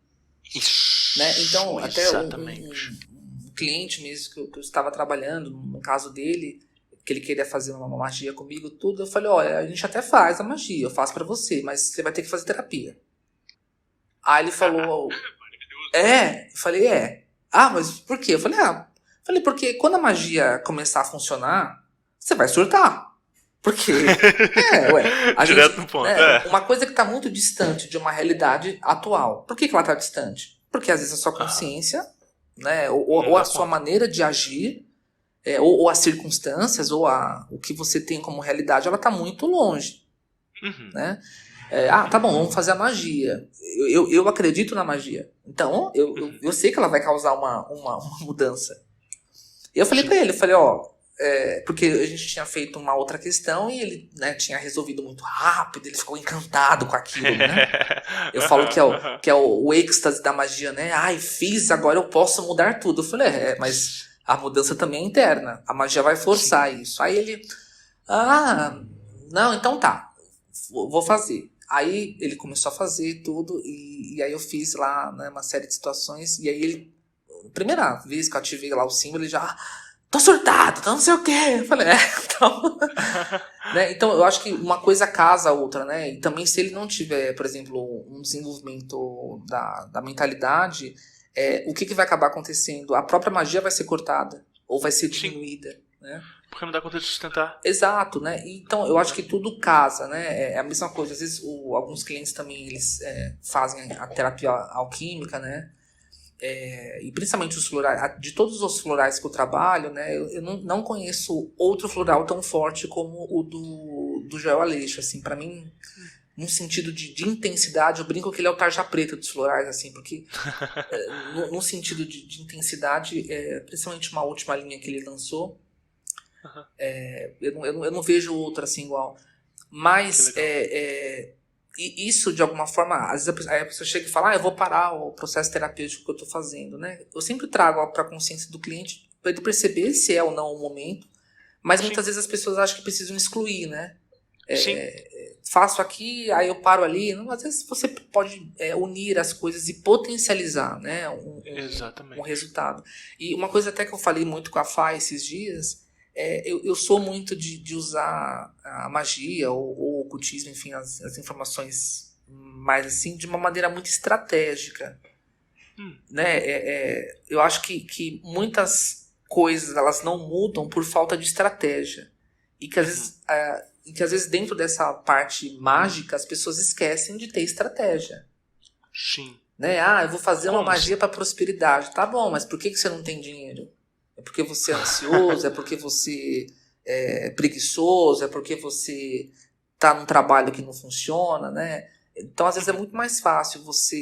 Isso. Né? Então, até exatamente. um cliente mesmo que eu estava trabalhando, no caso dele, que ele queria fazer uma magia comigo, tudo, eu falei, olha, a gente até faz a magia, eu faço pra você, mas você vai ter que fazer terapia. Aí ele falou, eu falei, mas por quê? Eu falei, porque quando a magia começar a funcionar, você vai surtar. Porque, Direto no ponto, uma coisa que está muito distante de uma realidade atual. Por que ela está distante? Porque às vezes a sua consciência, né, ou a sua maneira de agir, ou as circunstâncias, ou o que você tem como realidade, ela está muito longe. Uhum. Né? Tá bom, vamos fazer a magia. Eu acredito na magia. Então, eu sei que ela vai causar uma mudança. E eu falei pra ele, porque a gente tinha feito uma outra questão e ele, né, tinha resolvido muito rápido, ele ficou encantado com aquilo, né? Eu falo que é o êxtase da magia, né? Fiz, agora eu posso mudar tudo. Eu falei, mas a mudança também é interna, a magia vai forçar isso. Aí ele, não, então tá, vou fazer. Aí ele começou a fazer tudo e aí eu fiz lá, né, uma série de situações e aí ele, primeira vez que eu ativei lá o símbolo, ele já... tô surtado, não sei o quê. Eu falei, então... né? Então, eu acho que uma coisa casa a outra, né? E também se ele não tiver, por exemplo, um desenvolvimento da mentalidade, o que vai acabar acontecendo? A própria magia vai ser cortada, ou vai ser diminuída, né? Porque não dá conta de sustentar. Exato, né? Então, eu acho que tudo casa, né? É a mesma coisa. Às vezes, alguns clientes também, eles fazem a terapia alquímica, né? E principalmente os florais, de todos os florais que eu trabalho, né, eu não conheço outro floral tão forte como o do Joel Aleixo, assim, para mim, num sentido de intensidade, eu brinco que ele é o tarja preta dos florais, assim, porque num sentido de intensidade, principalmente uma última linha que ele lançou, eu não vejo outra assim igual, mas e isso, de alguma forma, às vezes a pessoa chega e fala, eu vou parar o processo terapêutico que eu estou fazendo, né? Eu sempre trago para a consciência do cliente para ele perceber se é ou não o momento, mas muitas vezes as pessoas acham que precisam excluir, né? Faço aqui, aí eu paro ali. Não, às vezes você pode unir as coisas e potencializar, né, um resultado. E uma coisa até que eu falei muito com a Fá esses dias, eu sou muito de usar a magia ou o ocultismo, enfim, as informações mais assim, de uma maneira muito estratégica. Né? Eu acho que muitas coisas elas não mudam por falta de estratégia. E que às vezes dentro dessa parte mágica as pessoas esquecem de ter estratégia. Sim. Né? Eu vou fazer uma magia para prosperidade. Tá bom, mas por que você não tem dinheiro? É porque você é ansioso, é porque você é preguiçoso, é porque você está num trabalho que não funciona, né? Então, às vezes, é muito mais fácil você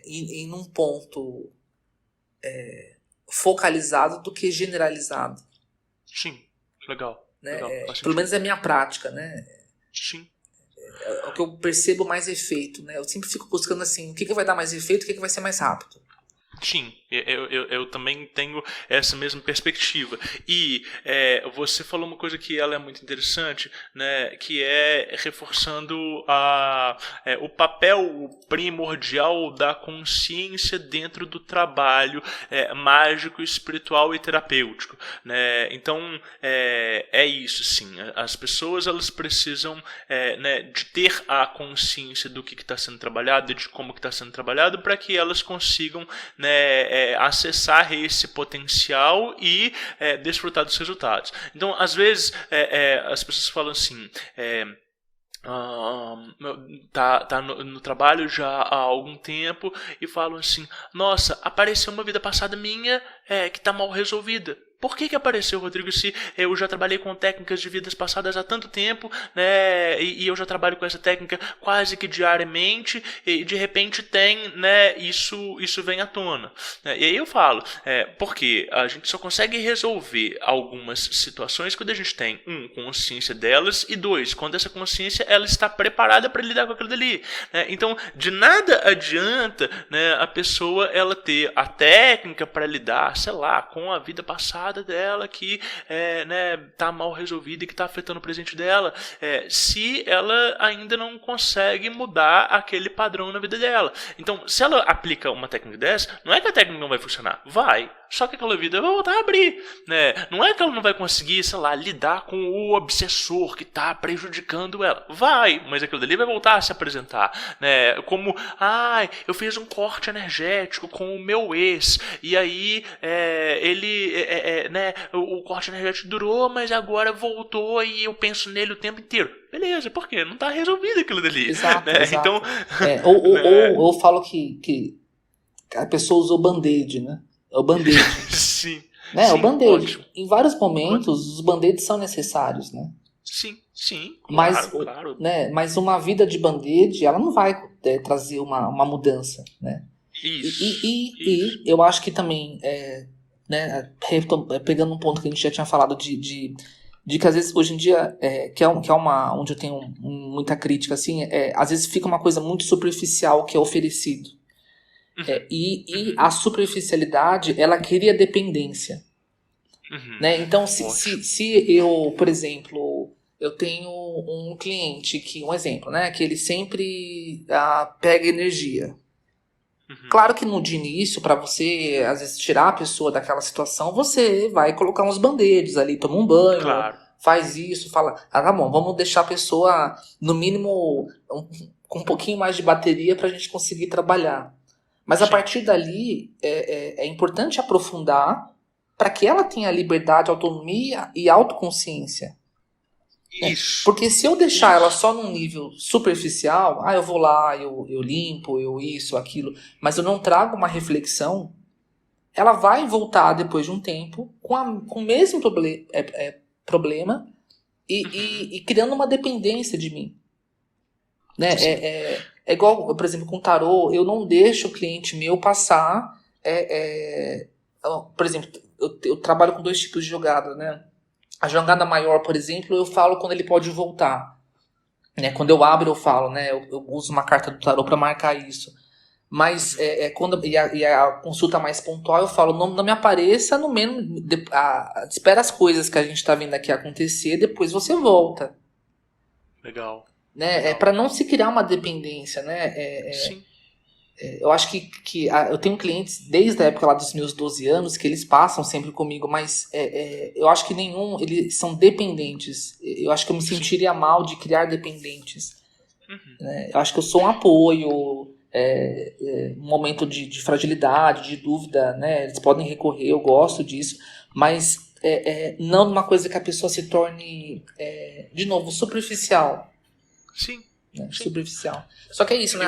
ir num ponto focalizado do que generalizado. Sim, legal. Né? Legal. Pelo menos é a minha prática, né? Sim. É o que eu percebo mais efeito, né? Eu sempre fico buscando assim, o que vai dar mais efeito, o que vai ser mais rápido. Sim, eu também tenho essa mesma perspectiva. E você falou uma coisa que ela é muito interessante, né, que é reforçando o papel primordial da consciência dentro do trabalho mágico, espiritual e terapêutico, né? Então, é isso, sim. As pessoas elas precisam né, de ter a consciência do que está sendo trabalhado, de como que está sendo trabalhado, para que elas consigam, né, acessar esse potencial e desfrutar dos resultados. Então, às vezes, as pessoas falam assim... tá no trabalho já há algum tempo e falam assim: nossa, apareceu uma vida passada minha que tá mal resolvida. Por que apareceu, Rodrigo, se eu já trabalhei com técnicas de vidas passadas há tanto tempo, né, e eu já trabalho com essa técnica quase que diariamente, e de repente tem, né, isso vem à tona. E aí eu falo, porque a gente só consegue resolver algumas situações quando a gente tem, consciência delas, e dois, quando essa consciência ela está preparada para lidar com aquilo dali. Né? Então, de nada adianta, né, a pessoa ela ter a técnica para lidar, sei lá, com a vida passada dela que né, tá mal resolvida e que está afetando o presente dela, se ela ainda não consegue mudar aquele padrão na vida dela. Então, se ela aplica uma técnica dessa, não é que a técnica não vai funcionar, vai, só que aquela vida vai voltar a abrir, né? Não é que ela não vai conseguir, sei lá, lidar com o obsessor que está prejudicando ela, vai, mas aquilo dali vai voltar a se apresentar, né? Como, eu fiz um corte energético com o meu ex, e aí ele né, o corte energético durou, mas agora voltou e eu penso nele o tempo inteiro. Beleza, por quê? Não está resolvido aquilo dali. Exato, né? exato. Então, ou eu falo que a pessoa usou band-aid, né? É o band-aid. sim. Né? Sim, o band-aid. ótimo. Em vários momentos, os band-aids são necessários, né? Sim, Mas, claro. Né, mas uma vida de band-aid, ela não vai trazer uma mudança, né? Isso. E eu acho que também, né, pegando um ponto que a gente já tinha falado de que às vezes hoje em dia, que é onde eu tenho muita crítica, assim, às vezes fica uma coisa muito superficial que é oferecido. E a superficialidade, ela cria dependência. Né? Então, se eu, por exemplo, eu tenho um cliente um exemplo, né, que ele sempre pega energia. Claro que de início, para você, às vezes, tirar a pessoa daquela situação, você vai colocar uns band-aids ali, toma um banho, claro. Faz isso, fala, tá bom, vamos deixar a pessoa, no mínimo, com um pouquinho mais de bateria para a gente conseguir trabalhar. Mas a partir dali, é importante aprofundar para que ela tenha liberdade, autonomia e autoconsciência. Isso. Porque se eu deixar ela só num nível superficial, eu vou lá, eu limpo, eu isso, aquilo, mas eu não trago uma reflexão, ela vai voltar depois de um tempo com o mesmo problema e criando uma dependência de mim. Né? É igual, por exemplo, com o tarô, eu não deixo o cliente meu passar. Por exemplo, eu trabalho com 2 tipos de jogada, né? A jogada maior, por exemplo, eu falo quando ele pode voltar. Né? Quando eu abro, eu falo, né? Eu uso uma carta do tarô para marcar isso. Mas quando a consulta mais pontual, eu falo, não me apareça, no menos espera as coisas que a gente está vendo aqui acontecer, depois você volta. Legal. Né? Para não se criar uma dependência, né? Sim. Eu acho que eu tenho clientes desde a época lá dos meus 12 anos que eles passam sempre comigo, mas eu acho que eles são dependentes. Eu acho que eu me sentiria mal de criar dependentes. Né? Eu acho que eu sou um apoio, um momento de fragilidade, de dúvida, né? Eles podem recorrer, eu gosto disso, mas não uma coisa que a pessoa se torne, de novo, superficial. Sim. Né? Superficial. Só que é isso, né?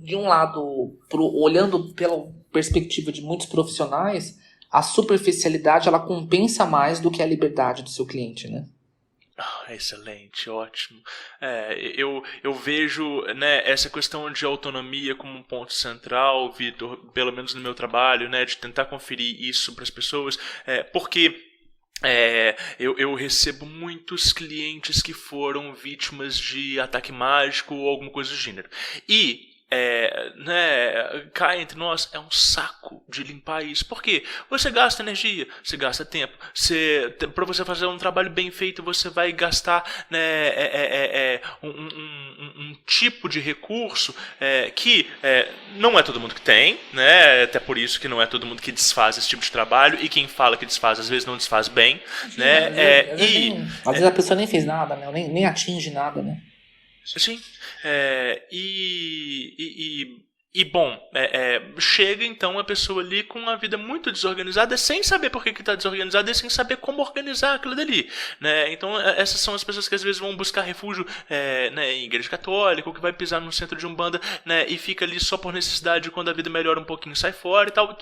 De um lado, olhando pela perspectiva de muitos profissionais, a superficialidade ela compensa mais do que a liberdade do seu cliente, né? Excelente, ótimo. Eu vejo, né, essa questão de autonomia como um ponto central, Vitor, pelo menos no meu trabalho, né, de tentar conferir isso para as pessoas, porque eu recebo muitos clientes que foram vítimas de ataque mágico ou alguma coisa do gênero. E cá entre nós, é um saco de limpar isso. Por quê? Você gasta energia, você gasta tempo. Para você fazer um trabalho bem feito, você vai gastar, um tipo de recurso que não é todo mundo que tem, né? Até por isso que não é todo mundo que desfaz esse tipo de trabalho, e quem fala que desfaz, às vezes não desfaz bem, né? Às vezes a pessoa nem fez nada, né? Nem atinge nada, né? Sim. Bom, chega então a pessoa ali com uma vida muito desorganizada, sem saber por que está desorganizada e sem saber como organizar aquilo dali, né? Então essas são as pessoas que às vezes vão buscar refúgio em igreja católica, ou que vai pisar no centro de umbanda, né, e fica ali só por necessidade, quando a vida melhora um pouquinho sai fora e tal.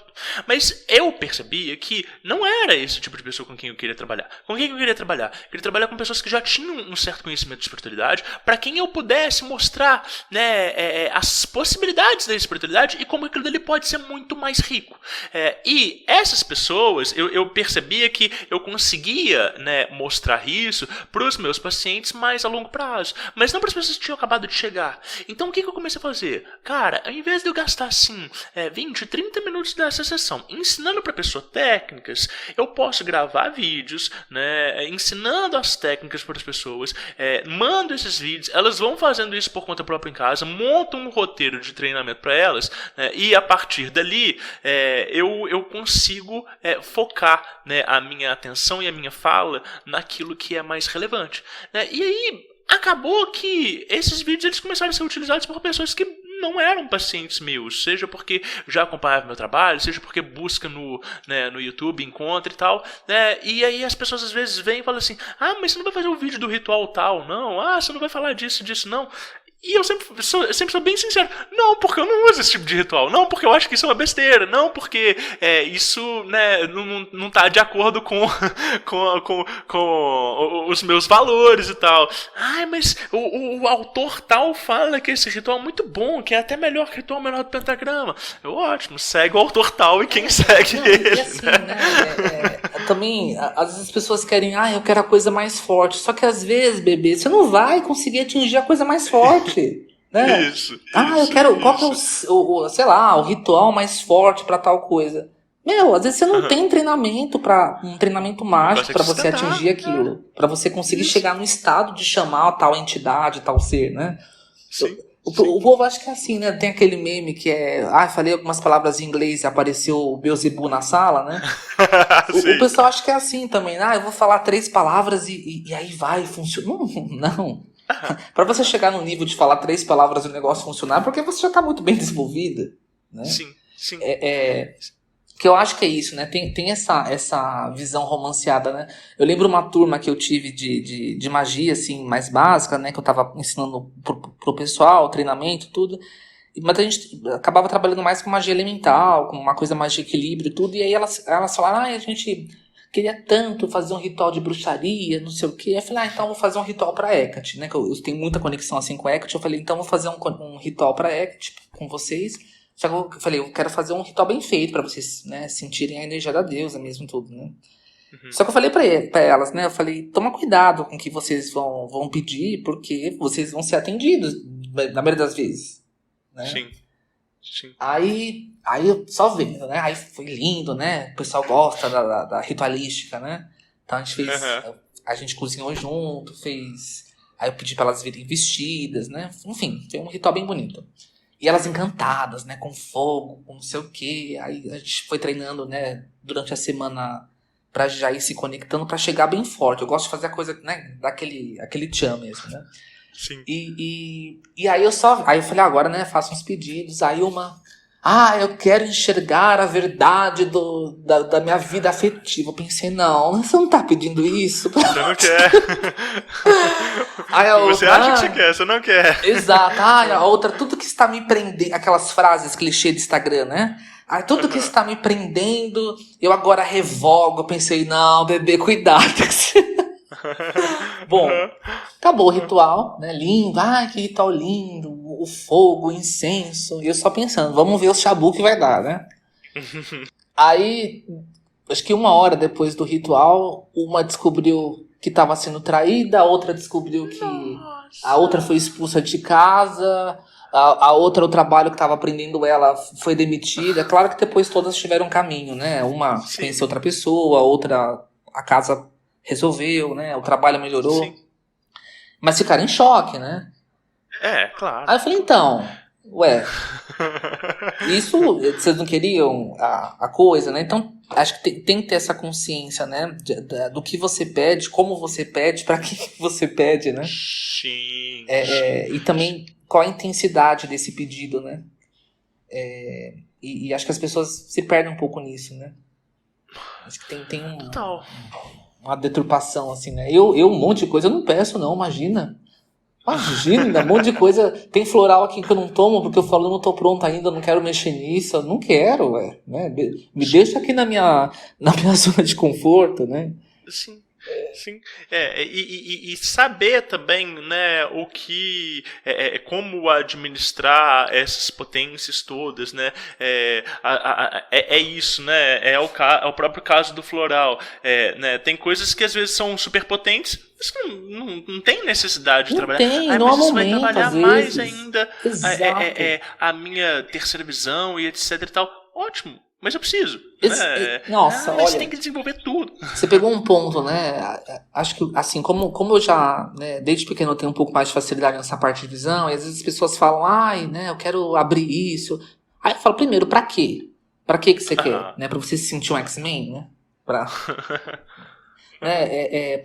Mas eu percebia que não era esse tipo de pessoa com quem eu queria trabalhar. Com quem eu queria trabalhar? Eu queria trabalhar com pessoas que já tinham um certo conhecimento de espiritualidade, para quem eu pudesse mostrar, né, as possibilidades da espiritualidade e como aquilo dele pode ser muito mais rico. E essas pessoas, eu percebia que eu conseguia, né, mostrar isso para os meus pacientes mais a longo prazo, mas não para as pessoas que tinham acabado de chegar. Então o que eu comecei a fazer? Cara, ao invés de eu gastar assim 20, 30 minutos dessa sessão ensinando para a pessoa técnicas, eu posso gravar vídeos, né, ensinando as técnicas para as pessoas, mando esses vídeos, elas vão fazendo isso por conta própria em casa, montam um roteiro de treinamento para elas, e a partir dali eu consigo focar, né, a minha atenção e a minha fala naquilo que é mais relevante, né? E aí acabou que esses vídeos eles começaram a ser utilizados por pessoas que não eram pacientes meus, seja porque já acompanhava meu trabalho, seja porque busca no YouTube, encontra e tal, né? E aí as pessoas às vezes vêm e falam assim: mas você não vai fazer o vídeo do ritual tal, não? Você não vai falar disso, não? E eu sempre sou bem sincero. Não, porque eu não uso esse tipo de ritual. Não, porque eu acho que isso é uma besteira. Não, porque isso, né, não está de acordo com os meus valores e tal. Mas o autor tal fala que esse ritual é muito bom, que é até melhor que o ritual menor do pentagrama. Ótimo, segue o autor tal e quem segue ele. E assim, né? Também, às vezes as pessoas querem, eu quero a coisa mais forte. Só que às vezes, bebê, você não vai conseguir atingir a coisa mais forte. Né? Isso. Eu quero. Qual que é o ritual mais forte pra tal coisa? Às vezes você não tem treinamento um treinamento mágico pra você atingir aquilo. Pra você conseguir chegar no estado de chamar tal entidade, tal ser, né? Sim. O povo acha que é assim, né? Tem aquele meme que falei algumas palavras em inglês e apareceu o Beelzebub na sala, né? O pessoal acha que é assim também. Eu vou falar 3 palavras e aí vai, funciona. Não. Para você chegar no nível de falar 3 palavras e o negócio funcionar, porque você já está muito bem desenvolvida, né? Sim. Que eu acho que é isso, né? Tem essa visão romanceada, né? Eu lembro uma turma que eu tive de magia, assim, mais básica, né? Que eu estava ensinando pro pessoal, treinamento, tudo. Mas a gente acabava trabalhando mais com magia elemental, com uma coisa mais de equilíbrio e tudo. E aí elas falaram, a gente queria tanto fazer um ritual de bruxaria, não sei o quê. Eu falei, então eu vou fazer um ritual pra Hecate, né? Que eu tenho muita conexão assim com a Hecate. Eu falei, então eu vou fazer um ritual pra Hecate com vocês. Só que eu falei, eu quero fazer um ritual bem feito pra vocês, né, sentirem a energia da deusa mesmo, tudo, né? Uhum. Só que eu falei pra elas, né? Eu falei, toma cuidado com o que vocês vão pedir, porque vocês vão ser atendidos na maioria das vezes, né? Sim. Aí eu só vendo, né? Aí foi lindo, né? O pessoal gosta da ritualística, né? Então a gente fez. Uhum. A gente cozinhou junto, fez. Aí eu pedi pra elas virem vestidas, né? Enfim, foi um ritual bem bonito. E elas encantadas, né? Com fogo, com não sei o quê. Aí a gente foi treinando, né? Durante a semana pra já ir se conectando pra chegar bem forte. Eu gosto de fazer a coisa, né? Aquele tchan mesmo, né? Sim. E aí eu falei, agora, né, faço uns pedidos. Aí eu quero enxergar a verdade da minha vida afetiva. Eu pensei, não, você não tá pedindo isso. Você não quer. Você acha que você quer, você não quer. Exato. A outra, tudo que está me prendendo, aquelas frases clichê de Instagram, né? Tudo que está me prendendo, eu agora revogo. Eu pensei, não, bebê, cuidado. Bom, acabou o ritual, né? Lindo, que ritual lindo, o fogo, o incenso. E eu só pensando, vamos ver o chabu que vai dar, né? Aí, acho que 1 hora depois do ritual, uma descobriu que estava sendo traída, a outra descobriu que a outra foi expulsa de casa, A outra, o trabalho que estava aprendendo ela, foi demitida. Claro que depois todas tiveram um caminho, né? Uma Sim. conheceu outra pessoa, a outra, a casa resolveu, né? O trabalho melhorou. Sim. Mas ficaram em choque, né? Claro. Aí eu falei, então, ué, isso vocês não queriam a coisa, né? Então, acho que tem que ter essa consciência, né? Do que você pede, como você pede, para que você pede, né? Sim. E também qual a intensidade desse pedido, né? E acho que as pessoas se perdem um pouco nisso, né? Acho que tem Total. uma deturpação, assim, né? Eu um monte de coisa eu não peço, não, imagina. Imagina, um monte de coisa. Tem floral aqui que eu não tomo porque eu falo, eu não tô pronto ainda, não quero mexer nisso. Eu não quero, né? Me deixa aqui na minha zona de conforto, né? Sim. Sim. E saber também, né, o que como administrar essas potências todas, né? Isso, né? É o próprio caso do floral. Né, tem coisas que às vezes são super potentes, mas que não tem necessidade de Não trabalhar. tem, Mas não há isso vai momento, trabalhar às mais vezes. ainda Exato. a minha terceira visão e etc e tal. Ótimo. Mas eu preciso. Nossa, mas olha, tem que desenvolver tudo. você pegou um ponto, né? Acho que, assim, como eu já, né, desde pequeno eu tenho um pouco mais de facilidade nessa parte de visão, e às vezes as pessoas falam, ai, né, eu quero abrir isso. Aí eu falo, primeiro, pra quê? Pra que você quer? Né? Pra você se sentir um X-Men, né?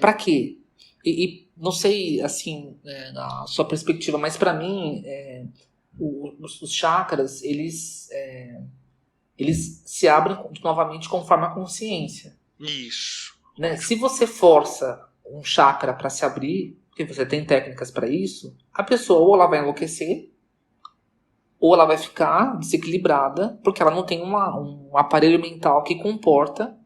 Pra quê? E não sei, assim, na sua perspectiva, mas pra mim, os chakras, eles se abrem novamente conforme a consciência. Isso. Né? Se você força um chakra para se abrir, porque você tem técnicas para isso, a pessoa ou ela vai enlouquecer, ou ela vai ficar desequilibrada, porque ela não tem um aparelho mental que comporta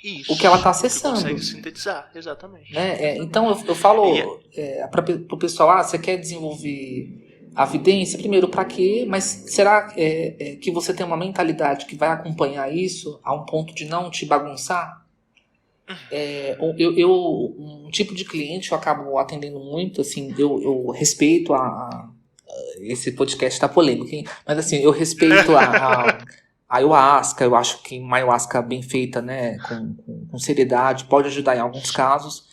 isso, o que ela está acessando. Que consegue sintetizar, exatamente. Né? Então eu falo para o pessoal, você quer desenvolver a vidência, primeiro, para quê? Mas será que você tem uma mentalidade que vai acompanhar isso a um ponto de não te bagunçar? Um tipo de cliente eu acabo atendendo muito, assim, eu respeito esse podcast tá polêmico, hein? Mas assim, eu respeito a ayahuasca, eu acho que uma ayahuasca bem feita, né, com seriedade, pode ajudar em alguns casos.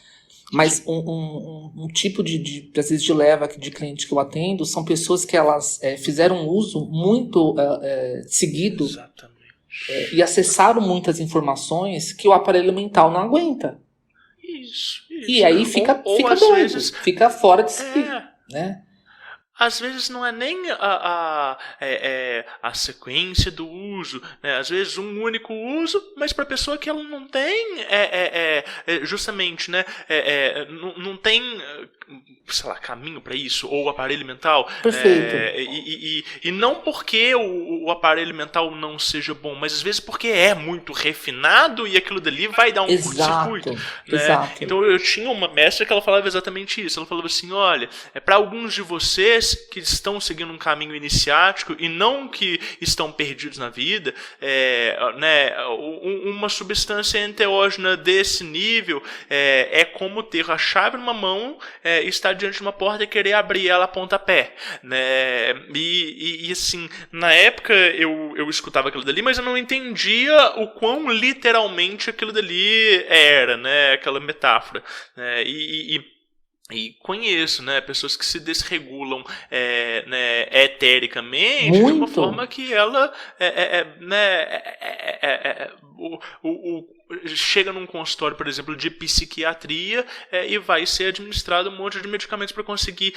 Mas um tipo às vezes, de leva de cliente que eu atendo são pessoas que elas fizeram um uso muito seguido e acessaram muitas informações que o aparelho mental não aguenta. Isso. E aí fica doido, fica fora de si, né? Às vezes não é nem a sequência do uso, né? Às vezes um único uso, mas para a pessoa que ela não tem justamente, né? Não tem, sei lá, caminho para isso, ou aparelho mental. Perfeito. E não porque o aparelho mental não seja bom, mas às vezes porque é muito refinado e aquilo dali vai dar um curto-circuito. Né? Exato. Então eu tinha uma mestra que ela falava exatamente isso. Ela falava assim, olha, para alguns de vocês que estão seguindo um caminho iniciático e não que estão perdidos na vida, né, uma substância enteógena desse nível é como ter a chave numa mão, estar diante de uma porta e querer abrir ela a pontapé, né? E assim, na época eu escutava aquilo dali, mas eu não entendia o quão literalmente aquilo dali era, né, aquela metáfora, né? E conheço, né, pessoas que se desregulam né, etericamente de uma forma que ela chega num consultório, por exemplo, de psiquiatria e vai ser administrado um monte de medicamentos para conseguir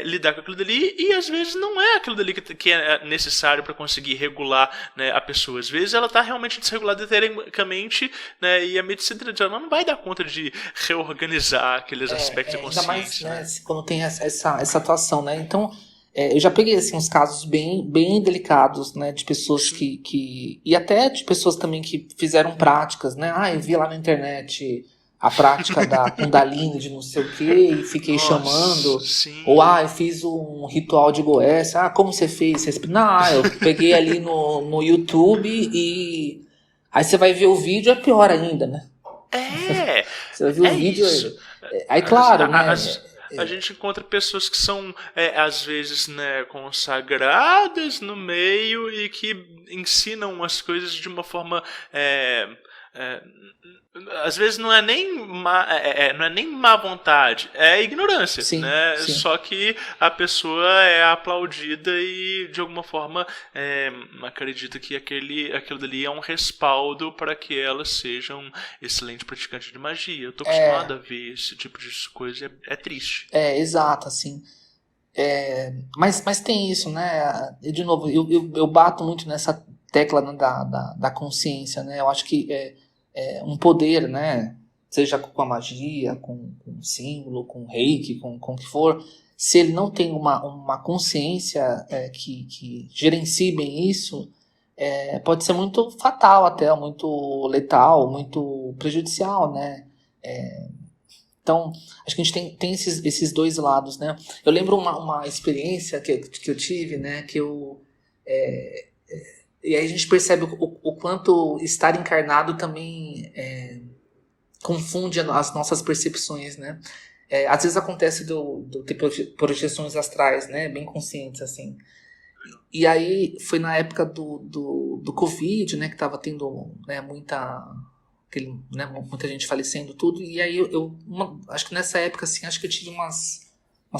lidar com aquilo dali, e às vezes não é aquilo dali que é necessário para conseguir regular, né, a pessoa. Às vezes ela está realmente desregulada etericamente, né, e a medicina tradicional não vai dar conta de reorganizar aqueles aspectos de consciência. Ainda mais, né, quando tem essa atuação, né? Então, eu já peguei assim, uns casos bem delicados, né, de pessoas que... E até de pessoas também que fizeram práticas, né? Eu vi lá na internet a prática da Kundalini de não sei o que e fiquei chamando. Sim. Ou, eu fiz um ritual de Goécia. Como você fez? Eu peguei ali no YouTube e... Aí você vai ver o vídeo, é pior ainda, né? Você vai ver o vídeo... Isso. Aí, claro, né? a gente encontra pessoas que são, às vezes, né, consagradas no meio e que ensinam as coisas de uma forma... às vezes não é nem má vontade, é ignorância, Sim, né? sim. Só que a pessoa é aplaudida e de alguma forma acredita que aquilo dali é um respaldo para que ela seja um excelente praticante de magia. Eu tô acostumado a ver esse tipo de coisa, é triste. Exato, assim. Mas tem isso, né? E, de novo, eu bato muito nessa tecla, né, da consciência, né? Eu acho que um poder, né? Seja com a magia, com o símbolo, com o reiki, com o que for, se ele não tem uma consciência que gerencie bem isso, pode ser muito fatal até, muito letal, muito prejudicial, né? Então, acho que a gente tem esses dois lados, né? Eu lembro uma experiência que eu tive, né? E aí a gente percebe o quanto estar encarnado também confunde as nossas percepções, né? Às vezes acontece do ter projeções astrais, né? Bem conscientes, assim. E aí foi na época do Covid, né? Que estava tendo, né, muita gente falecendo, tudo. E aí acho que nessa época, assim, acho que eu tive umas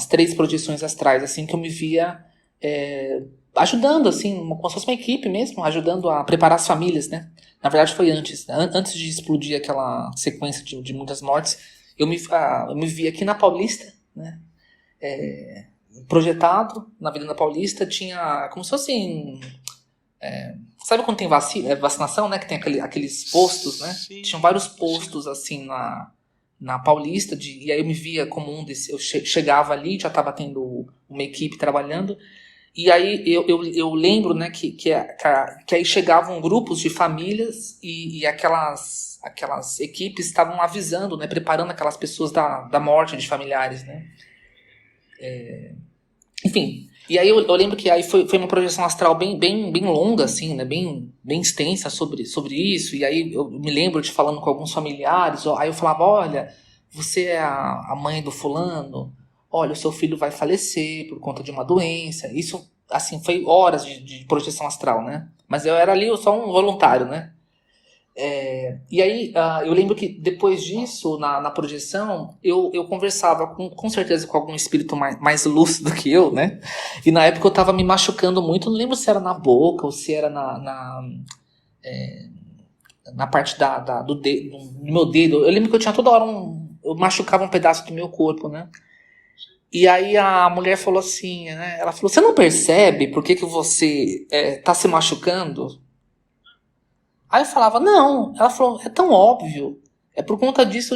3 projeções astrais, assim, que eu me via ajudando, assim, como se fosse uma equipe mesmo, ajudando a preparar as famílias, né? Na verdade foi antes, né? Antes de explodir aquela sequência de muitas mortes, eu me vi aqui na Paulista, né? Projetado na Avenida Paulista, tinha como se fosse sabe quando tem vacinação, né? Que tem aqueles postos, né? Sim. Tinham vários postos, assim, na Paulista, e aí eu me via como um desses. Eu chegava ali, já estava tendo uma equipe trabalhando, e aí eu lembro, né, que aí chegavam grupos de famílias e aquelas equipes estavam avisando, né, preparando aquelas pessoas da morte de familiares, né? Enfim, e aí eu lembro que aí foi uma projeção astral bem longa, assim, né, bem extensa sobre isso, e aí eu me lembro de falando com alguns familiares, aí eu falava, olha, você é a mãe do fulano, olha, o seu filho vai falecer por conta de uma doença. Isso, assim, foi horas de projeção astral, né? Mas eu era ali só um voluntário, né? E aí, eu lembro que depois disso, na projeção, eu conversava com certeza com algum espírito mais lúcido que eu, né? E na época eu tava me machucando muito, não lembro se era na boca ou se era na parte do dedo, do meu dedo. Eu lembro que eu tinha toda hora eu machucava um pedaço do meu corpo, né? E aí a mulher falou assim, né? Ela falou, você não percebe por que você tá se machucando? Aí eu falava, não. Ela falou, é tão óbvio. É por conta disso.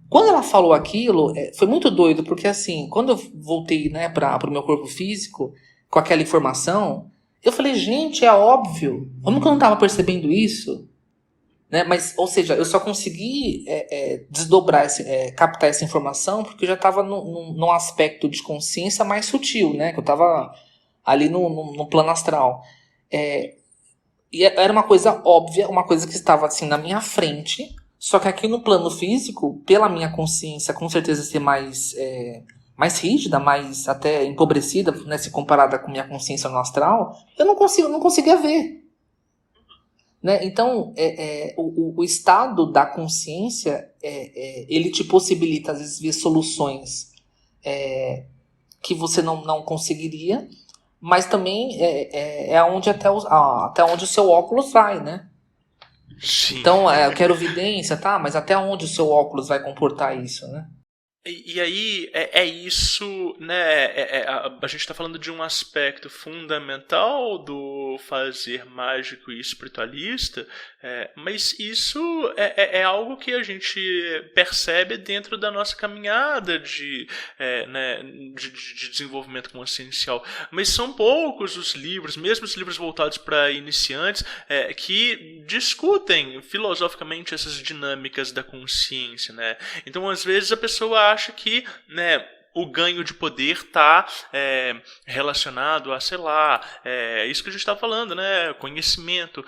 Quando ela falou aquilo, foi muito doido, porque assim, quando eu voltei, né, pro meu corpo físico, com aquela informação, eu falei, gente, é óbvio. Como que eu não tava percebendo isso? Né? Mas, ou seja, eu só consegui desdobrar, captar essa informação porque eu já estava num aspecto de consciência mais sutil, né? Que eu estava ali no plano astral. E era uma coisa óbvia, uma coisa que estava assim na minha frente, só que aqui no plano físico, pela minha consciência com certeza ser mais rígida, mais até empobrecida, né, se comparada com minha consciência no astral, eu não conseguia ver. Né? Então, o estado da consciência, ele te possibilita, às vezes, ver soluções que você não conseguiria, mas também onde até onde o seu óculos vai, né? Sim. Então, eu quero evidência, tá? Mas até onde o seu óculos vai comportar isso, né? E aí é isso, né? A gente está falando de um aspecto fundamental do fazer mágico e espiritualista, mas isso é algo que a gente percebe dentro da nossa caminhada de desenvolvimento consciencial. Mas são poucos os livros, mesmo os livros voltados para iniciantes, que discutem filosoficamente essas dinâmicas da consciência, né? Então, às vezes, a pessoa acha que, né, o ganho de poder está relacionado a, sei lá, isso que a gente está falando, né? Conhecimento,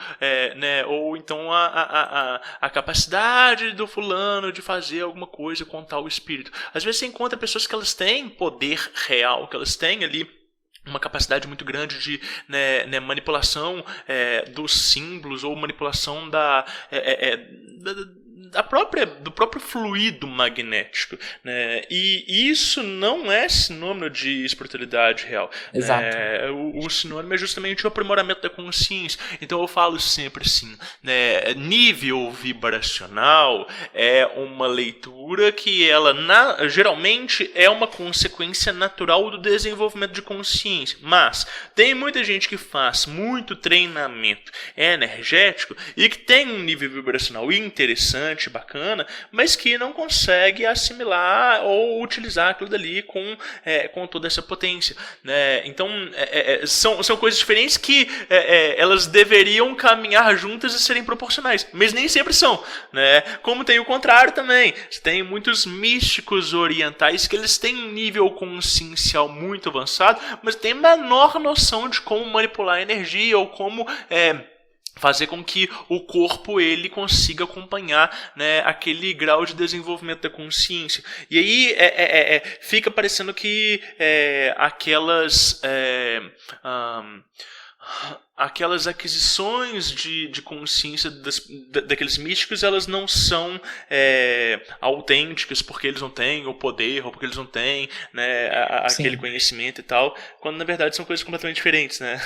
né? Ou então a capacidade do fulano de fazer alguma coisa com tal espírito. Às vezes você encontra pessoas que elas têm poder real, que elas têm ali uma capacidade muito grande de manipulação dos símbolos ou manipulação do próprio fluido magnético, né? E isso não é sinônimo de espiritualidade real. Exato. O sinônimo é justamente o aprimoramento da consciência. Então eu falo sempre assim, né? Nível vibracional é uma leitura que ela geralmente é uma consequência natural do desenvolvimento de consciência. Mas tem muita gente que faz muito treinamento energético e que tem um nível vibracional interessante, bacana, mas que não consegue assimilar ou utilizar aquilo dali com toda essa potência, né? Então são coisas diferentes que elas deveriam caminhar juntas e serem proporcionais, mas nem sempre são, né? Como tem o contrário também. Você tem muitos místicos orientais que eles têm um nível consciencial muito avançado, mas têm menor noção de como manipular a energia ou como fazer com que o corpo ele consiga acompanhar, né, aquele grau de desenvolvimento da consciência. E aí fica parecendo que aquelas aquisições de consciência daqueles místicos, elas não são autênticas porque eles não têm o poder ou porque eles não têm, né, aquele conhecimento e tal, quando na verdade são coisas completamente diferentes, né?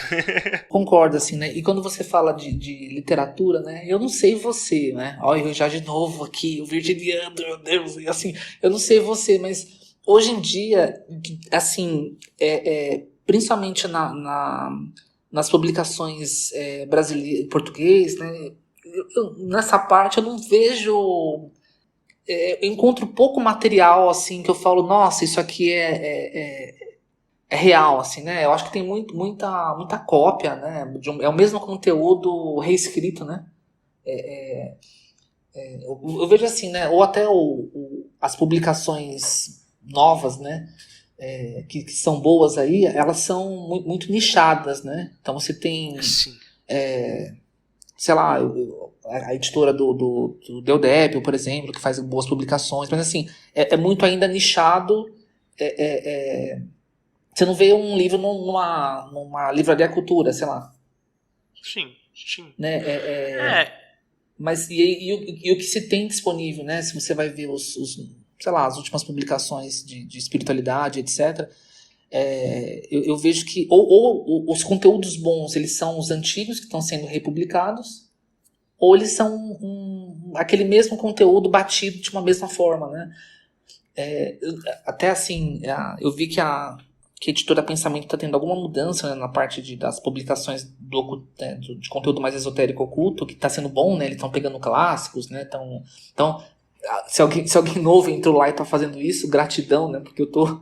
Concordo, assim, né? E quando você fala de literatura, né? Eu não sei você, né? Olha, eu já de novo aqui, o virginiano, meu Deus, e assim, eu não sei você, mas hoje em dia, assim, principalmente nas publicações brasileiras, em português, né? Nessa parte eu não vejo... eu encontro pouco material, assim, que eu falo, nossa, isso aqui é real, assim, né? Eu acho que tem muita cópia, né? É o mesmo conteúdo reescrito, né? Eu vejo assim, né? Ou até as publicações novas, né? Que são boas aí, elas são muito nichadas, né? Então você tem, sei lá, a editora do Deodébio, por exemplo, que faz boas publicações, mas assim, é muito ainda nichado. Você não vê um livro numa livraria cultura, sei lá. Sim. Né? Mas e o que se tem disponível, né? Se você vai ver sei lá, as últimas publicações de espiritualidade, etc., eu vejo que ou os conteúdos bons, eles são os antigos que estão sendo republicados, ou eles são aquele mesmo conteúdo batido de uma mesma forma, né? Até assim, eu vi que a editora Pensamento está tendo alguma mudança, né, na parte das publicações de conteúdo mais esotérico oculto, que está sendo bom, né? Eles estão pegando clássicos, né? Então, se alguém novo entrou lá e está fazendo isso, gratidão, né? Porque eu tô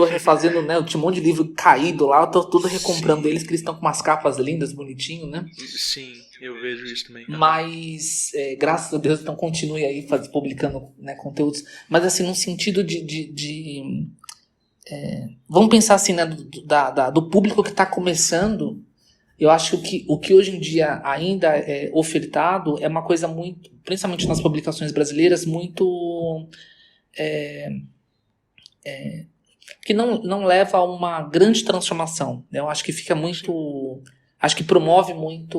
refazendo, né? Eu tinha um monte de livro caído lá, eu tô tudo recomprando eles, que eles estão com umas capas lindas, bonitinho, né? Sim, eu vejo isso também. Mas, graças a Deus, então continue aí publicando, né, conteúdos. Mas assim, no sentido vamos pensar assim, né, do público que está começando, eu acho que o que hoje em dia ainda é ofertado é uma coisa muito, principalmente nas publicações brasileiras, muito... que não leva a uma grande transformação, né? Eu acho que fica muito... Acho que promove muito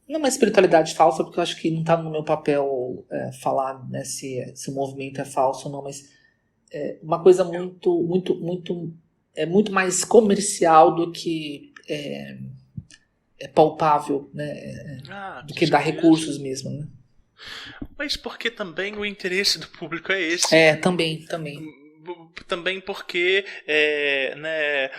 não uma espiritualidade falsa, porque eu acho que não está no meu papel falar, né, se o movimento é falso ou não, mas uma coisa muito mais comercial do que palpável, né? Do que dar recursos mesmo, né? Mas porque também o interesse do público é esse. Também. Também porque né,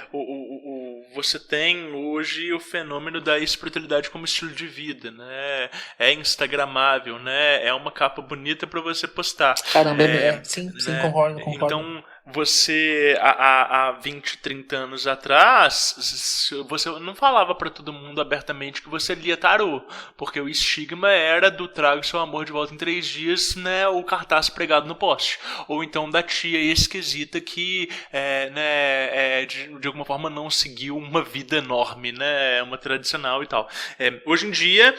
você tem hoje o fenômeno da espiritualidade como estilo de vida, né? É instagramável, né? É uma capa bonita para você postar. Caramba, sim, né? concordo. Então você há 20, 30 anos atrás, você não falava pra todo mundo abertamente que você lia tarô, porque o estigma era do trago seu amor de volta em 3 dias, né, o cartaz pregado no poste, ou então da tia esquisita que de alguma forma não seguiu uma vida enorme, né, uma tradicional e tal. Hoje em dia,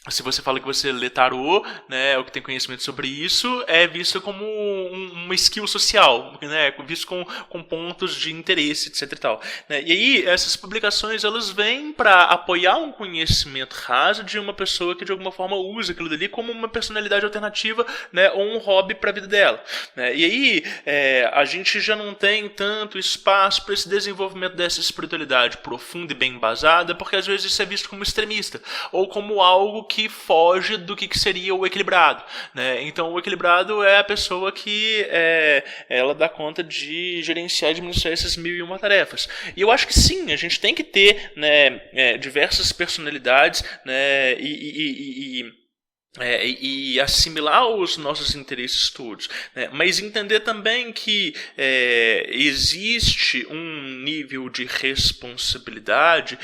se você fala que você lê tarô, né, ou que tem conhecimento sobre isso, é visto como uma skill social, né, visto com pontos de interesse, etc e tal. Né? E aí, essas publicações, elas vêm para apoiar um conhecimento raso de uma pessoa que, de alguma forma, usa aquilo dali como uma personalidade alternativa, né, ou um hobby para a vida dela. Né? E aí, a gente já não tem tanto espaço para esse desenvolvimento dessa espiritualidade profunda e bem embasada, porque às vezes isso é visto como extremista, ou como algo que foge do que seria o equilibrado, né? Então o equilibrado é a pessoa que ela dá conta de gerenciar e administrar essas 1001 tarefas. E eu acho que sim, a gente tem que ter, né, diversas personalidades, né, e assimilar os nossos interesses todos, né? Mas entender também que existe um nível de responsabilidade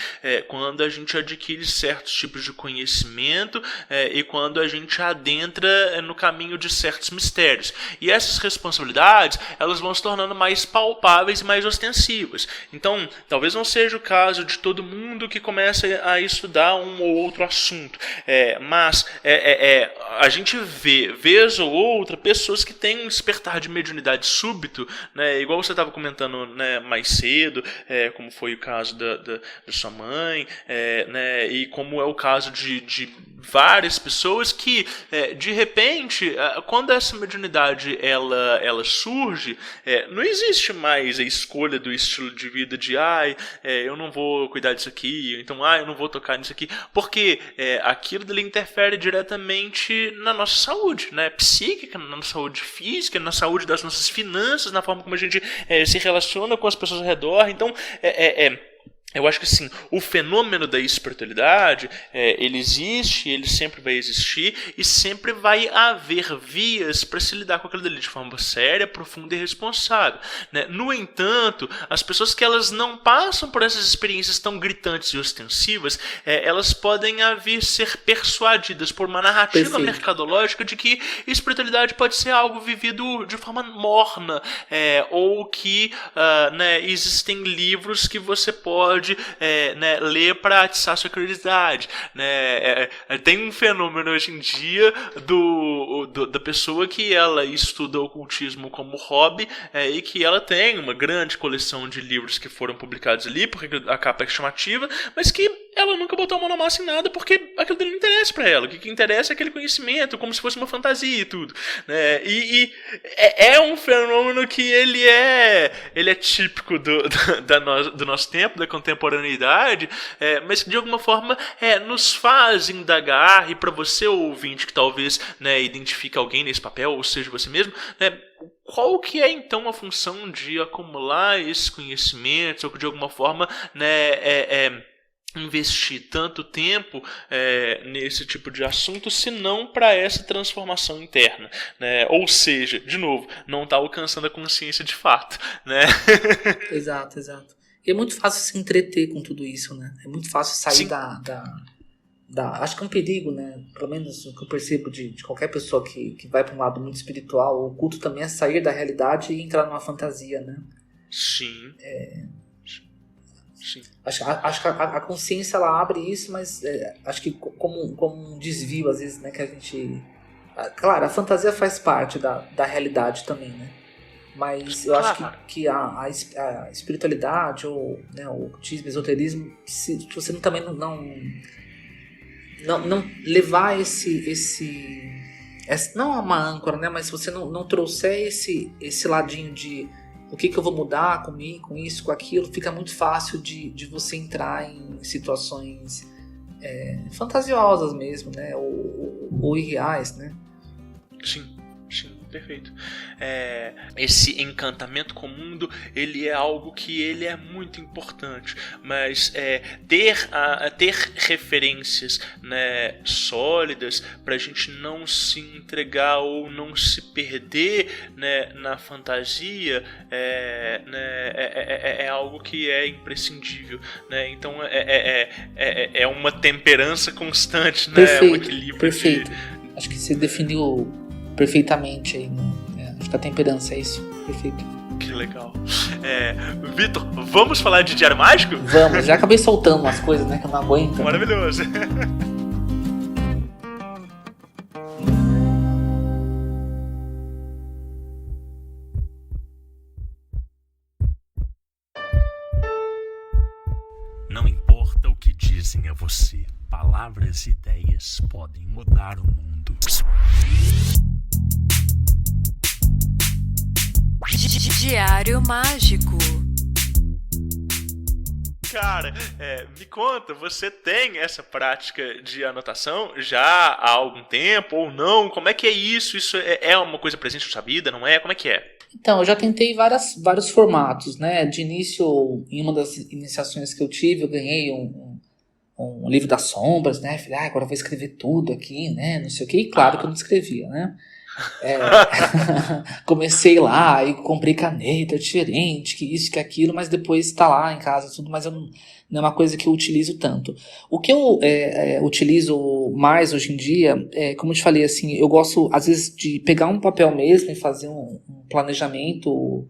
quando a gente adquire certos tipos de conhecimento e quando a gente adentra no caminho de certos mistérios. E essas responsabilidades, elas vão se tornando mais palpáveis e mais ostensivas. Então, talvez não seja o caso de todo mundo que começa a estudar um ou outro assunto, mas a gente vê, vez ou outra, pessoas que têm um despertar de mediunidade súbito, né, igual você estava comentando, né, mais cedo, como foi o caso da sua mãe, né, e como é o caso de várias pessoas que, de repente, quando essa mediunidade ela surge, não existe mais a escolha do estilo de vida de eu não vou cuidar disso aqui, então eu não vou tocar nisso aqui, porque aquilo dele interfere diretamente na nossa saúde, né, psíquica, na nossa saúde física, na saúde das nossas finanças, na forma como a gente se relaciona com as pessoas ao redor. Então, eu acho que sim, o fenômeno da espiritualidade, ele existe, ele sempre vai existir e sempre vai haver vias para se lidar com aquilo dali de forma séria, profunda e responsável, né? No entanto, as pessoas que elas não passam por essas experiências tão gritantes e ostensivas, elas podem vir ser persuadidas por uma narrativa Perfeito. mercadológica de que espiritualidade pode ser algo vivido de forma morna, ou que né, existem livros que você pode né, ler para atiçar sua curiosidade, né? Tem um fenômeno hoje em dia da pessoa que ela estuda ocultismo como hobby, e que ela tem uma grande coleção de livros que foram publicados ali, porque a capa é chamativa, mas que ela nunca botou a mão na massa em nada, porque aquilo dele não interessa para ela. O que interessa é aquele conhecimento, como se fosse uma fantasia e tudo, né? E é um fenômeno que ele é típico do nosso tempo, da contemporaneidade, mas que de alguma forma nos faz indagar, e para você, ouvinte, que talvez, né, identifique alguém nesse papel, ou seja, você mesmo, né, qual que é então a função de acumular esses conhecimentos, ou que de alguma forma, né, investir tanto tempo nesse tipo de assunto, se não para essa transformação interna, né? Ou seja, de novo, não está alcançando a consciência de fato, né? Exato. E é muito fácil se entreter com tudo isso, né? É muito fácil sair Sim. acho que é um perigo, né? Pelo menos o que eu percebo de qualquer pessoa que vai para um lado muito espiritual, o culto também é sair da realidade e entrar numa fantasia, né? Sim. Sim. Acho que a consciência ela abre isso, mas acho que como um desvio às vezes, né, que a gente... Claro, a fantasia faz parte da realidade também, né? Mas eu acho que a espiritualidade ou, né, o ocultismo, o esoterismo, se você também não levar esse não é uma âncora, né, mas se você não trouxer esse ladinho de o que eu vou mudar com isso, com aquilo, fica muito fácil de você entrar em situações fantasiosas mesmo, né? Ou irreais, né? Sim. perfeito. Esse encantamento com o mundo, ele é algo que ele é muito importante, mas ter referências, né, sólidas para a gente não se entregar ou não se perder, né, na fantasia, é algo que é imprescindível, né? Então é uma temperança constante, né? Perfeito, Um equilíbrio. perfeito. Acho que você definiu perfeitamente aí, né? Acho que a temperança é isso. Perfeito. Que legal. Vitor, vamos falar de Diário Mágico? Vamos, já acabei soltando umas coisas, né, que eu não aguento. Né? Maravilhoso. Não importa o que dizem a você, palavras e ideias podem mudar o mundo. Diário Mágico. Cara, me conta, você tem essa prática de anotação já há algum tempo ou não? Como é que é isso? Isso é uma coisa presente na sua vida, não é? Como é que é? Então, eu já tentei vários formatos, né? De início, em uma das iniciações que eu tive, eu ganhei um livro das sombras, né? Falei, agora eu vou escrever tudo aqui, né? Não sei o quê. E claro que eu não escrevia, né? Comecei lá e comprei caneta diferente, que isso, que aquilo, mas depois tá lá em casa tudo, mas não é uma coisa que eu utilizo tanto. O que eu utilizo mais hoje em dia, como eu te falei, assim, eu gosto às vezes de pegar um papel mesmo e fazer um planejamento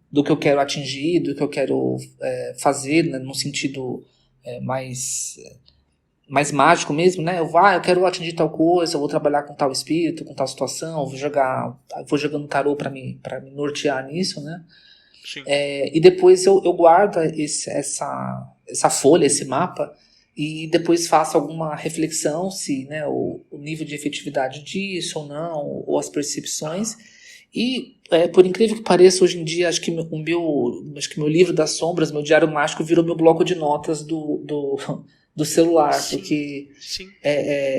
do que eu quero atingir, do que eu quero fazer, né, num sentido mais mágico mesmo, né? Eu quero atingir tal coisa, eu vou trabalhar com tal espírito, com tal situação, vou jogando tarô para me nortear nisso, né? Sim. E depois eu guardo essa folha, esse mapa, e depois faço alguma reflexão se, né, o nível de efetividade disso ou não, ou as percepções. E, por incrível que pareça, hoje em dia, acho que meu livro das sombras, meu diário mágico, virou meu bloco de notas do celular. Sim, porque sim.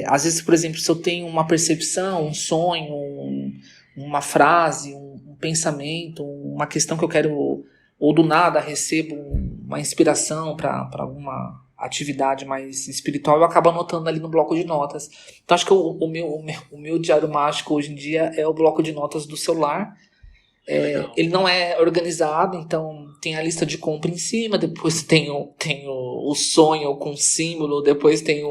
Às vezes, por exemplo, se eu tenho uma percepção, um sonho, uma frase, um pensamento, uma questão que eu quero, ou do nada recebo uma inspiração para alguma atividade mais espiritual, eu acabo anotando ali no bloco de notas. Então acho que o meu diário mágico hoje em dia é o bloco de notas do celular. Ele não é organizado, então tem a lista de compra em cima, depois tem o sonho com símbolo, depois tem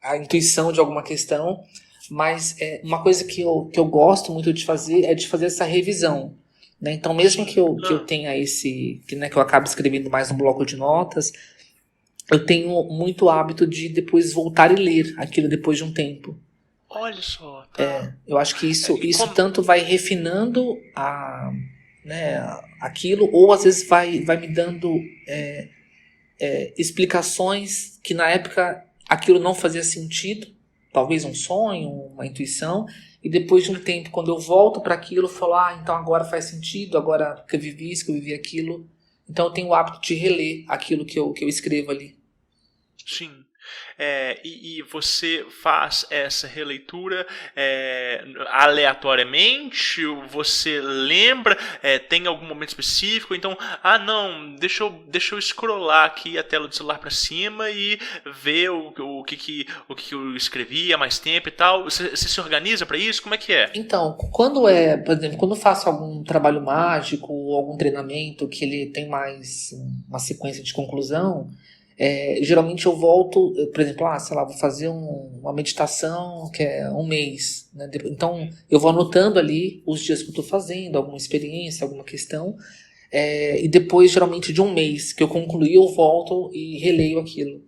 a intuição de alguma questão, mas uma coisa que eu gosto muito de fazer é de fazer essa revisão, né? Então mesmo que eu tenha que eu acabe escrevendo mais um bloco de notas, eu tenho muito hábito de depois voltar e ler aquilo depois de um tempo. Olha só, tá. Eu acho que isso tanto vai refinando aquilo, ou às vezes vai me dando explicações que na época aquilo não fazia sentido, talvez um sonho, uma intuição, e depois de um tempo, quando eu volto para aquilo, eu falo, então agora faz sentido, agora que eu vivi isso, que eu vivi aquilo. Então eu tenho o hábito de reler aquilo que eu escrevo ali. Sim. E você faz essa releitura aleatoriamente? Você lembra? Tem algum momento específico? Então, não, deixa eu scrollar aqui a tela do celular para cima e ver o que eu escrevi há mais tempo e tal. Você se organiza para isso? Como é que é? Então, por exemplo, quando eu faço algum trabalho mágico ou algum treinamento que ele tem mais uma sequência de conclusão, geralmente eu volto, por exemplo, vou fazer uma meditação que é um mês, né? Então eu vou anotando ali os dias que eu estou fazendo, alguma experiência, alguma questão, e depois geralmente de um mês que eu concluí, eu volto e releio aquilo.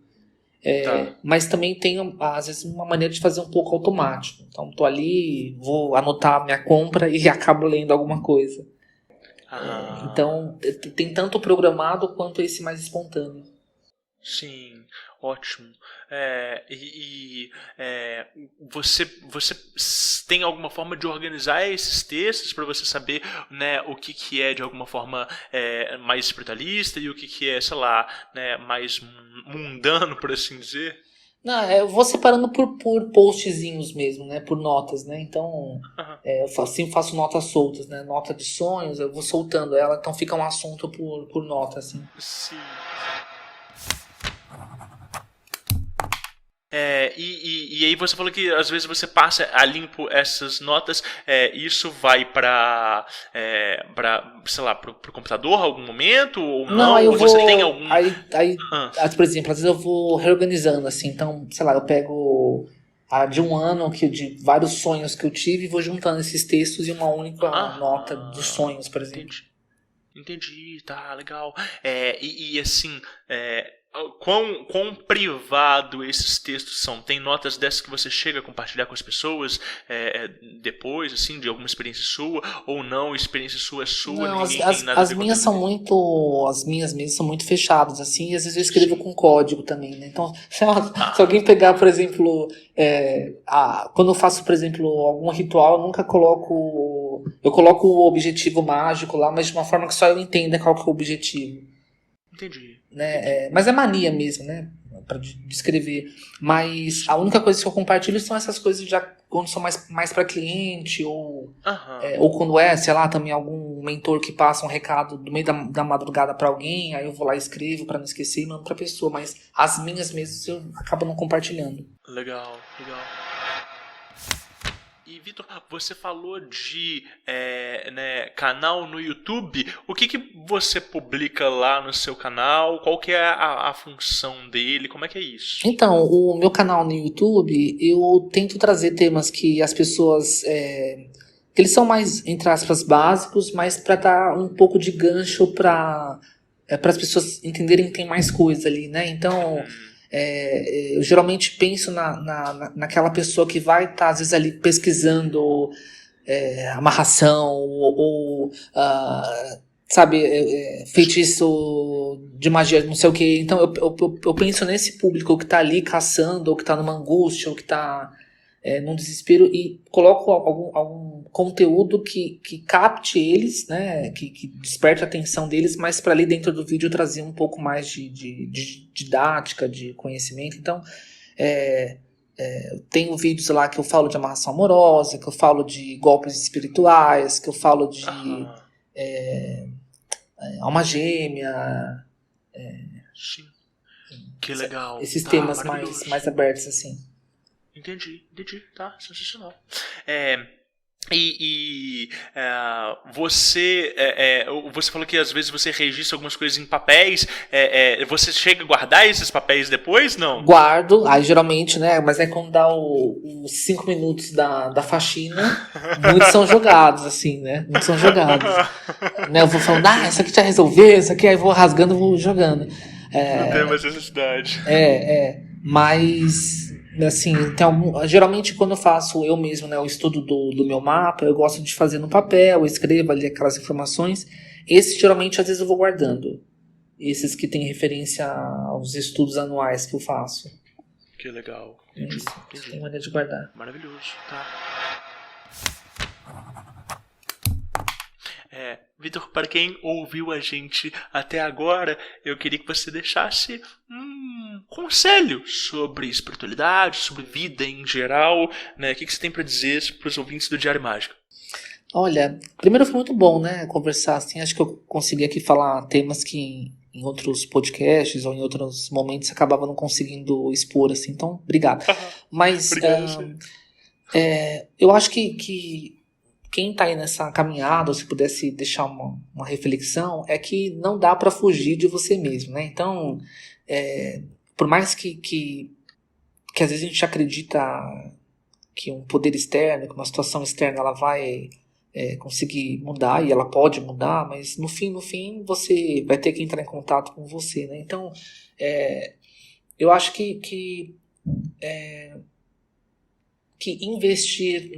Mas também tenho às vezes uma maneira de fazer um pouco automático, então estou ali, vou anotar a minha compra e acabo lendo alguma coisa. Então tem tanto o programado quanto esse mais espontâneo. Sim, ótimo. Você tem alguma forma de organizar esses textos para você saber, né, o que é de alguma forma mais espiritualista e o que é, sei lá, né, mais mundano, por assim dizer? Não, eu vou separando por postzinhos mesmo, né? Por notas, né? Então, Aham. eu sempre faço notas soltas, né? Nota de sonhos, eu vou soltando ela, então fica um assunto por nota, assim. Sim. E aí você falou que às vezes você passa a limpo essas notas, isso vai sei lá, pro computador em algum momento ou não? Aí eu Ou você vou. tem algum... Por exemplo, às vezes eu vou reorganizando, assim. Então, sei lá, eu pego de um ano, de vários sonhos que eu tive e vou juntando esses textos em uma única nota dos sonhos, por exemplo. Entendi, tá, legal. Assim, quão privado esses textos são? Tem notas dessas que você chega a compartilhar com as pessoas depois, assim, de alguma experiência sua, ou não, experiência sua é sua, Não, ninguém tem nada a as ver com minhas aquilo? são muito. As minhas mesmo são muito fechadas, assim, e às vezes eu escrevo com código também, né? Então, se alguém pegar, por exemplo, quando eu faço, por exemplo, algum ritual, eu nunca coloco. Eu coloco o objetivo mágico lá, mas de uma forma que só eu entenda qual que é o objetivo. Entendi. Né? Mas é mania mesmo, né? Pra descrever. Mas a única coisa que eu compartilho são essas coisas já quando são mais para cliente, ou quando sei lá, também algum mentor que passa um recado do meio da madrugada pra alguém, aí eu vou lá e escrevo pra não esquecer e mando pra pessoa. Mas as minhas mesmo eu acabo não compartilhando. Legal. E, Vitor, você falou de canal no YouTube. O que você publica lá no seu canal? Qual que é a função dele? Como é que é isso? Então, o meu canal no YouTube, eu tento trazer temas que as pessoas... que eles são mais, entre aspas, básicos, mas para dar um pouco de gancho para as pessoas entenderem que tem mais coisa ali, né? Então... eu geralmente penso naquela pessoa que vai estar, às vezes, ali pesquisando amarração ou feitiço de magia, não sei o que. Então eu penso nesse público que está ali caçando, ou que está numa angústia, ou que está num desespero, e coloco algum conteúdo que capte eles, né, que desperte a atenção deles, mas para ali dentro do vídeo eu trazer um pouco mais de didática, de conhecimento. Então, eu tenho vídeos lá que eu falo de amarração amorosa, que eu falo de golpes espirituais, que eu falo de alma gêmea. Sim. Que legal. Esses temas mais abertos, assim. Entendi, tá, sensacional. Você falou que às vezes você registra algumas coisas em papéis. Você chega a guardar esses papéis depois, não? Guardo, aí geralmente, né? Mas quando dá os 5 minutos da faxina, muitos são jogados, assim, né? Muitos são jogados. Né, eu vou falando, isso aqui já resolveu, isso aqui, aí vou rasgando, vou jogando. Não tem mais necessidade. Mas... assim, geralmente quando eu faço eu mesmo, né, o estudo do meu mapa, eu gosto de fazer no papel, eu escrevo ali aquelas informações. Esses geralmente às vezes eu vou guardando, esses que tem referência aos estudos anuais que eu faço. Que legal. Entendi. Tem maneira de guardar. Maravilhoso, tá. Vitor, para quem ouviu a gente até agora, eu queria que você deixasse um conselho sobre espiritualidade, sobre vida em geral, né? O que você tem para dizer para os ouvintes do Diário Mágico? Olha, primeiro foi muito bom, né, conversar assim. Acho que eu consegui aqui falar temas que em outros podcasts ou em outros momentos acabava não conseguindo expor, assim. Então, obrigado. Mas Obrigado, eu acho que quem está aí nessa caminhada, ou se pudesse deixar uma reflexão, é que não dá para fugir de você mesmo, né? Então, por mais que às vezes a gente acredita que um poder externo, que uma situação externa, ela vai conseguir mudar, e ela pode mudar, mas no fim você vai ter que entrar em contato com você, né? Então, eu acho que investir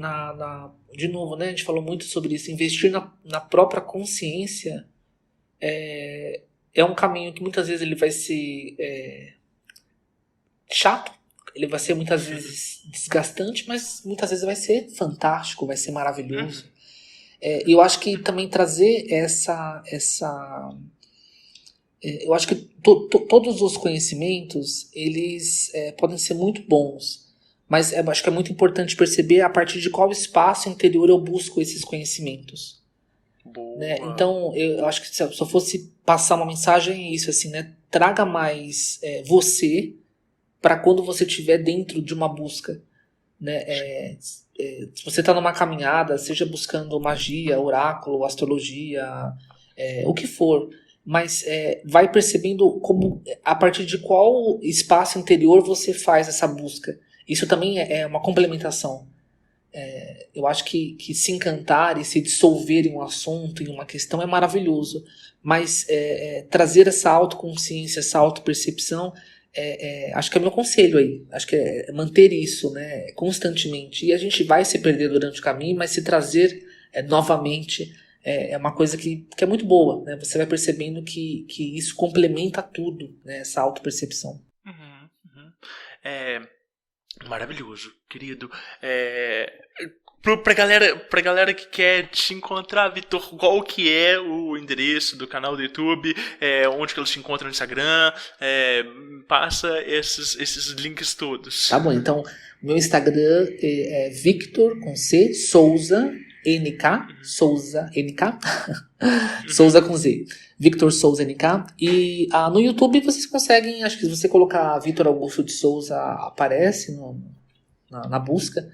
de novo, né, a gente falou muito sobre isso, investir na própria consciência é um caminho que muitas vezes ele vai ser chato, ele vai ser muitas vezes desgastante, mas muitas vezes vai ser fantástico, vai ser maravilhoso. E eu acho que também trazer Eu acho que todos os conhecimentos, eles podem ser muito bons, mas eu acho que é muito importante perceber a partir de qual espaço interior eu busco esses conhecimentos. Boa. Né? Então, eu acho que se eu fosse passar uma mensagem, é isso, assim, né? Traga mais você para quando você estiver dentro de uma busca. Né? Se você está numa caminhada, seja buscando magia, oráculo, astrologia, o que for, mas vai percebendo como, a partir de qual espaço interior você faz essa busca. Isso também é uma complementação. Eu acho que se encantar e se dissolver em um assunto, em uma questão, é maravilhoso, mas trazer essa autoconsciência, essa autopercepção, acho que é meu conselho aí. Acho que é manter isso, né, constantemente. E a gente vai se perder durante o caminho, mas se trazer novamente é uma coisa que é muito boa. Né? Você vai percebendo que isso complementa tudo, né, essa autopercepção. Maravilhoso, querido. Pra galera que quer te encontrar, Vitor, qual que é o endereço do canal do YouTube, onde que eles te encontram no Instagram, passa esses links todos. Tá bom, então meu Instagram é Victor com C, Souza, NK, Souza, NK, Souza com Z, Victor Souza NK, e no YouTube vocês conseguem, acho que se você colocar Vitor Augusto de Souza, aparece na busca.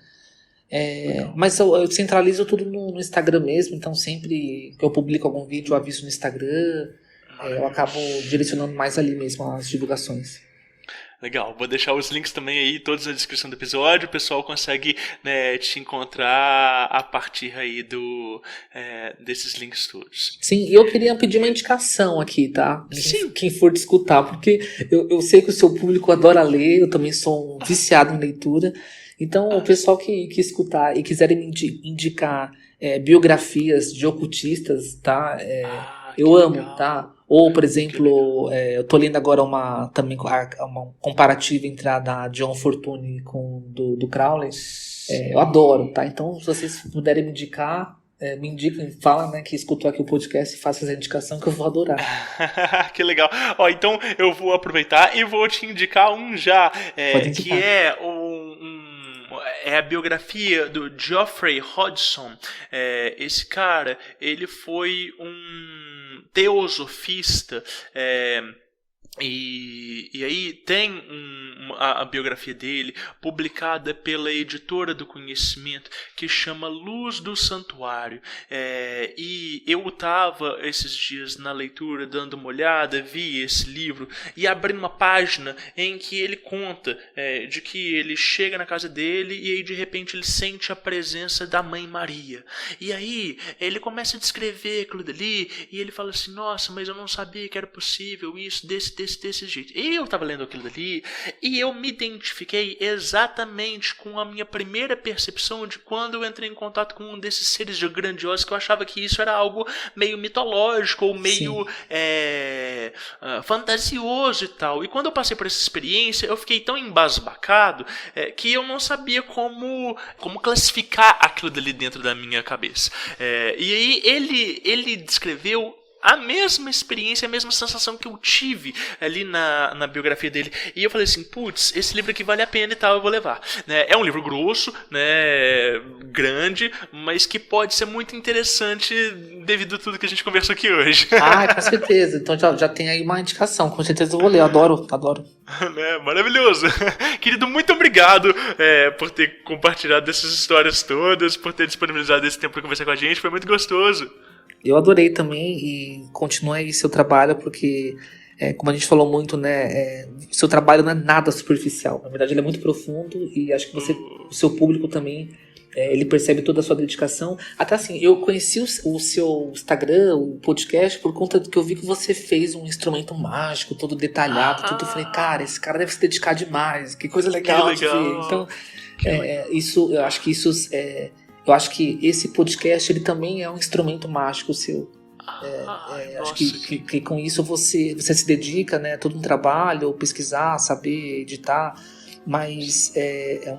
Mas eu centralizo tudo no Instagram mesmo, então sempre que eu publico algum vídeo eu aviso no Instagram, eu acabo direcionando mais ali mesmo as divulgações. Legal, vou deixar os links também aí, todos na descrição do episódio, o pessoal consegue, né, te encontrar a partir aí desses links todos. Sim, e eu queria pedir uma indicação aqui, tá? Sim. Quem for te escutar, porque eu sei que o seu público adora ler, eu também sou um viciado em leitura. Então, o pessoal que escutar e quiser me indicar biografias de ocultistas, tá? Eu amo, legal. Tá? Ou, por exemplo, eu tô lendo agora uma comparativa entre a da John Fortune com do Crowley. Eu adoro, tá? Então, se vocês puderem me indicar, me indiquem, fala, né, que escutou aqui o podcast e faça essa indicação que eu vou adorar. Que legal. Então, eu vou aproveitar e vou te indicar um já, que é a biografia do Geoffrey Hodgson. Esse cara, ele foi um teosofista, e aí tem a biografia dele publicada pela Editora do Conhecimento, que chama Luz do Santuário. E eu estava esses dias na leitura dando uma olhada, vi esse livro e abri uma página em que ele conta de que ele chega na casa dele e aí de repente ele sente a presença da Mãe Maria. E aí ele começa a descrever aquilo dali e ele fala assim: nossa, mas eu não sabia que era possível isso, desse jeito. E eu estava lendo aquilo dali e eu me identifiquei exatamente com a minha primeira percepção de quando eu entrei em contato com um desses seres grandiosos, que eu achava que isso era algo meio mitológico ou meio fantasioso e tal. E quando eu passei por essa experiência, eu fiquei tão embasbacado que eu não sabia como classificar aquilo dali dentro da minha cabeça. E aí ele descreveu a mesma experiência, a mesma sensação que eu tive ali na biografia dele. E eu falei assim, putz, esse livro aqui vale a pena e tal, eu vou levar. É um livro grosso, né, grande, mas que pode ser muito interessante devido a tudo que a gente conversou aqui hoje. Com certeza. Então já tem aí uma indicação. Com certeza eu vou ler, eu adoro. Maravilhoso. Querido, muito obrigado por ter compartilhado essas histórias todas, por ter disponibilizado esse tempo para conversar com a gente. Foi muito gostoso. Eu adorei também e continue aí seu trabalho, porque, como a gente falou muito, né, seu trabalho não é nada superficial. Na verdade, ele é muito profundo e acho que o seu público também, ele percebe toda a sua dedicação. Até assim, eu conheci o seu Instagram, o podcast, por conta do que eu vi que você fez um instrumento mágico, todo detalhado, tudo. Eu falei, cara, esse cara deve se dedicar demais, que coisa legal de ver. Então, eu acho que isso... Eu acho que esse podcast ele também é um instrumento mágico seu. Acho que com isso você se dedica, né, todo um trabalho, pesquisar, saber, editar, mas é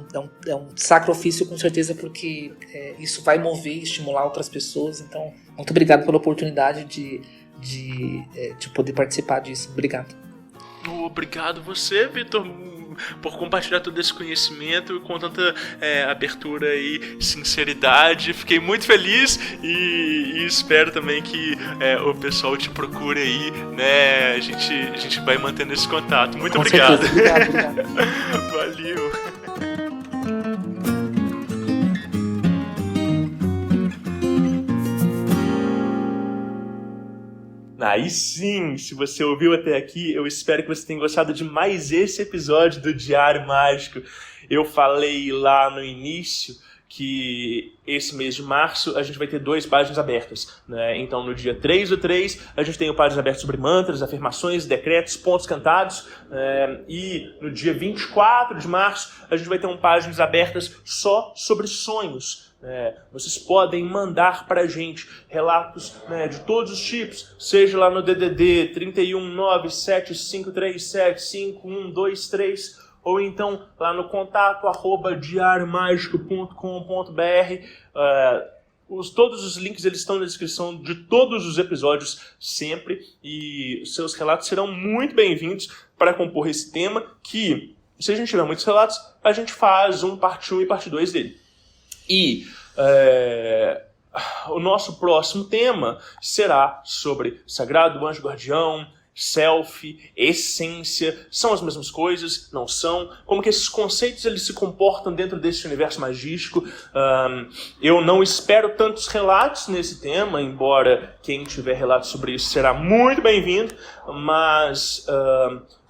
um sacro ofício com certeza, porque isso vai mover e estimular outras pessoas. Então, muito obrigado pela oportunidade de de poder participar disso. Obrigado. Obrigado você, Vitor, por compartilhar todo esse conhecimento com tanta abertura e sinceridade. Fiquei muito feliz e espero também que o pessoal te procure aí, né? A gente vai mantendo esse contato. Muito Com obrigado. certeza. Obrigado. Valeu. Aí sim, se você ouviu até aqui, eu espero que você tenha gostado de mais esse episódio do Diário Mágico. Eu falei lá no início que esse mês de março a gente vai ter 2 páginas abertas, né? Então no dia 3/3 a gente tem páginas abertas sobre mantras, afirmações, decretos, pontos cantados, e no dia 24 de março a gente vai ter páginas abertas só sobre sonhos. Vocês podem mandar pra gente relatos, né, de todos os tipos, seja lá no DDD 31975375123, ou então lá no contato @diariomagico.com.br. Todos os links eles estão na descrição de todos os episódios sempre, e seus relatos serão muito bem-vindos para compor esse tema, que, se a gente tiver muitos relatos, a gente faz parte 1 e parte 2 dele. E o nosso próximo tema será sobre Sagrado Anjo Guardião, Self, essência. São as mesmas coisas? Não são? Como que esses conceitos eles se comportam dentro desse universo magístico? Eu não espero tantos relatos nesse tema, embora quem tiver relatos sobre isso será muito bem-vindo, mas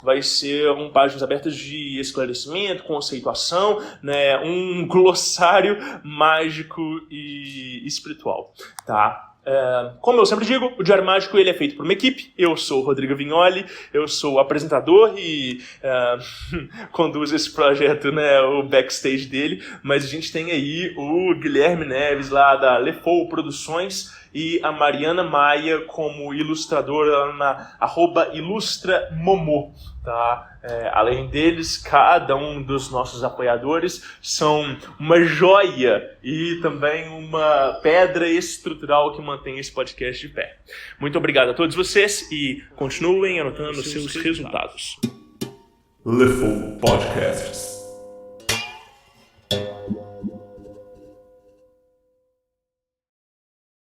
vai ser páginas abertas de esclarecimento, conceituação, né, um glossário mágico e espiritual, tá? Como eu sempre digo, o Diário Mágico ele é feito por uma equipe. Eu sou o Rodrigo Vignoli, eu sou o apresentador e conduzo esse projeto, né, o backstage dele, mas a gente tem aí o Guilherme Neves lá da Lefou Produções e a Mariana Maia como ilustradora na @ilustramomo, tá? Além deles, cada um dos nossos apoiadores são uma joia e também uma pedra estrutural que mantém esse podcast de pé. Muito obrigado a todos vocês e continuem anotando seus resultados. Lefou Podcasts.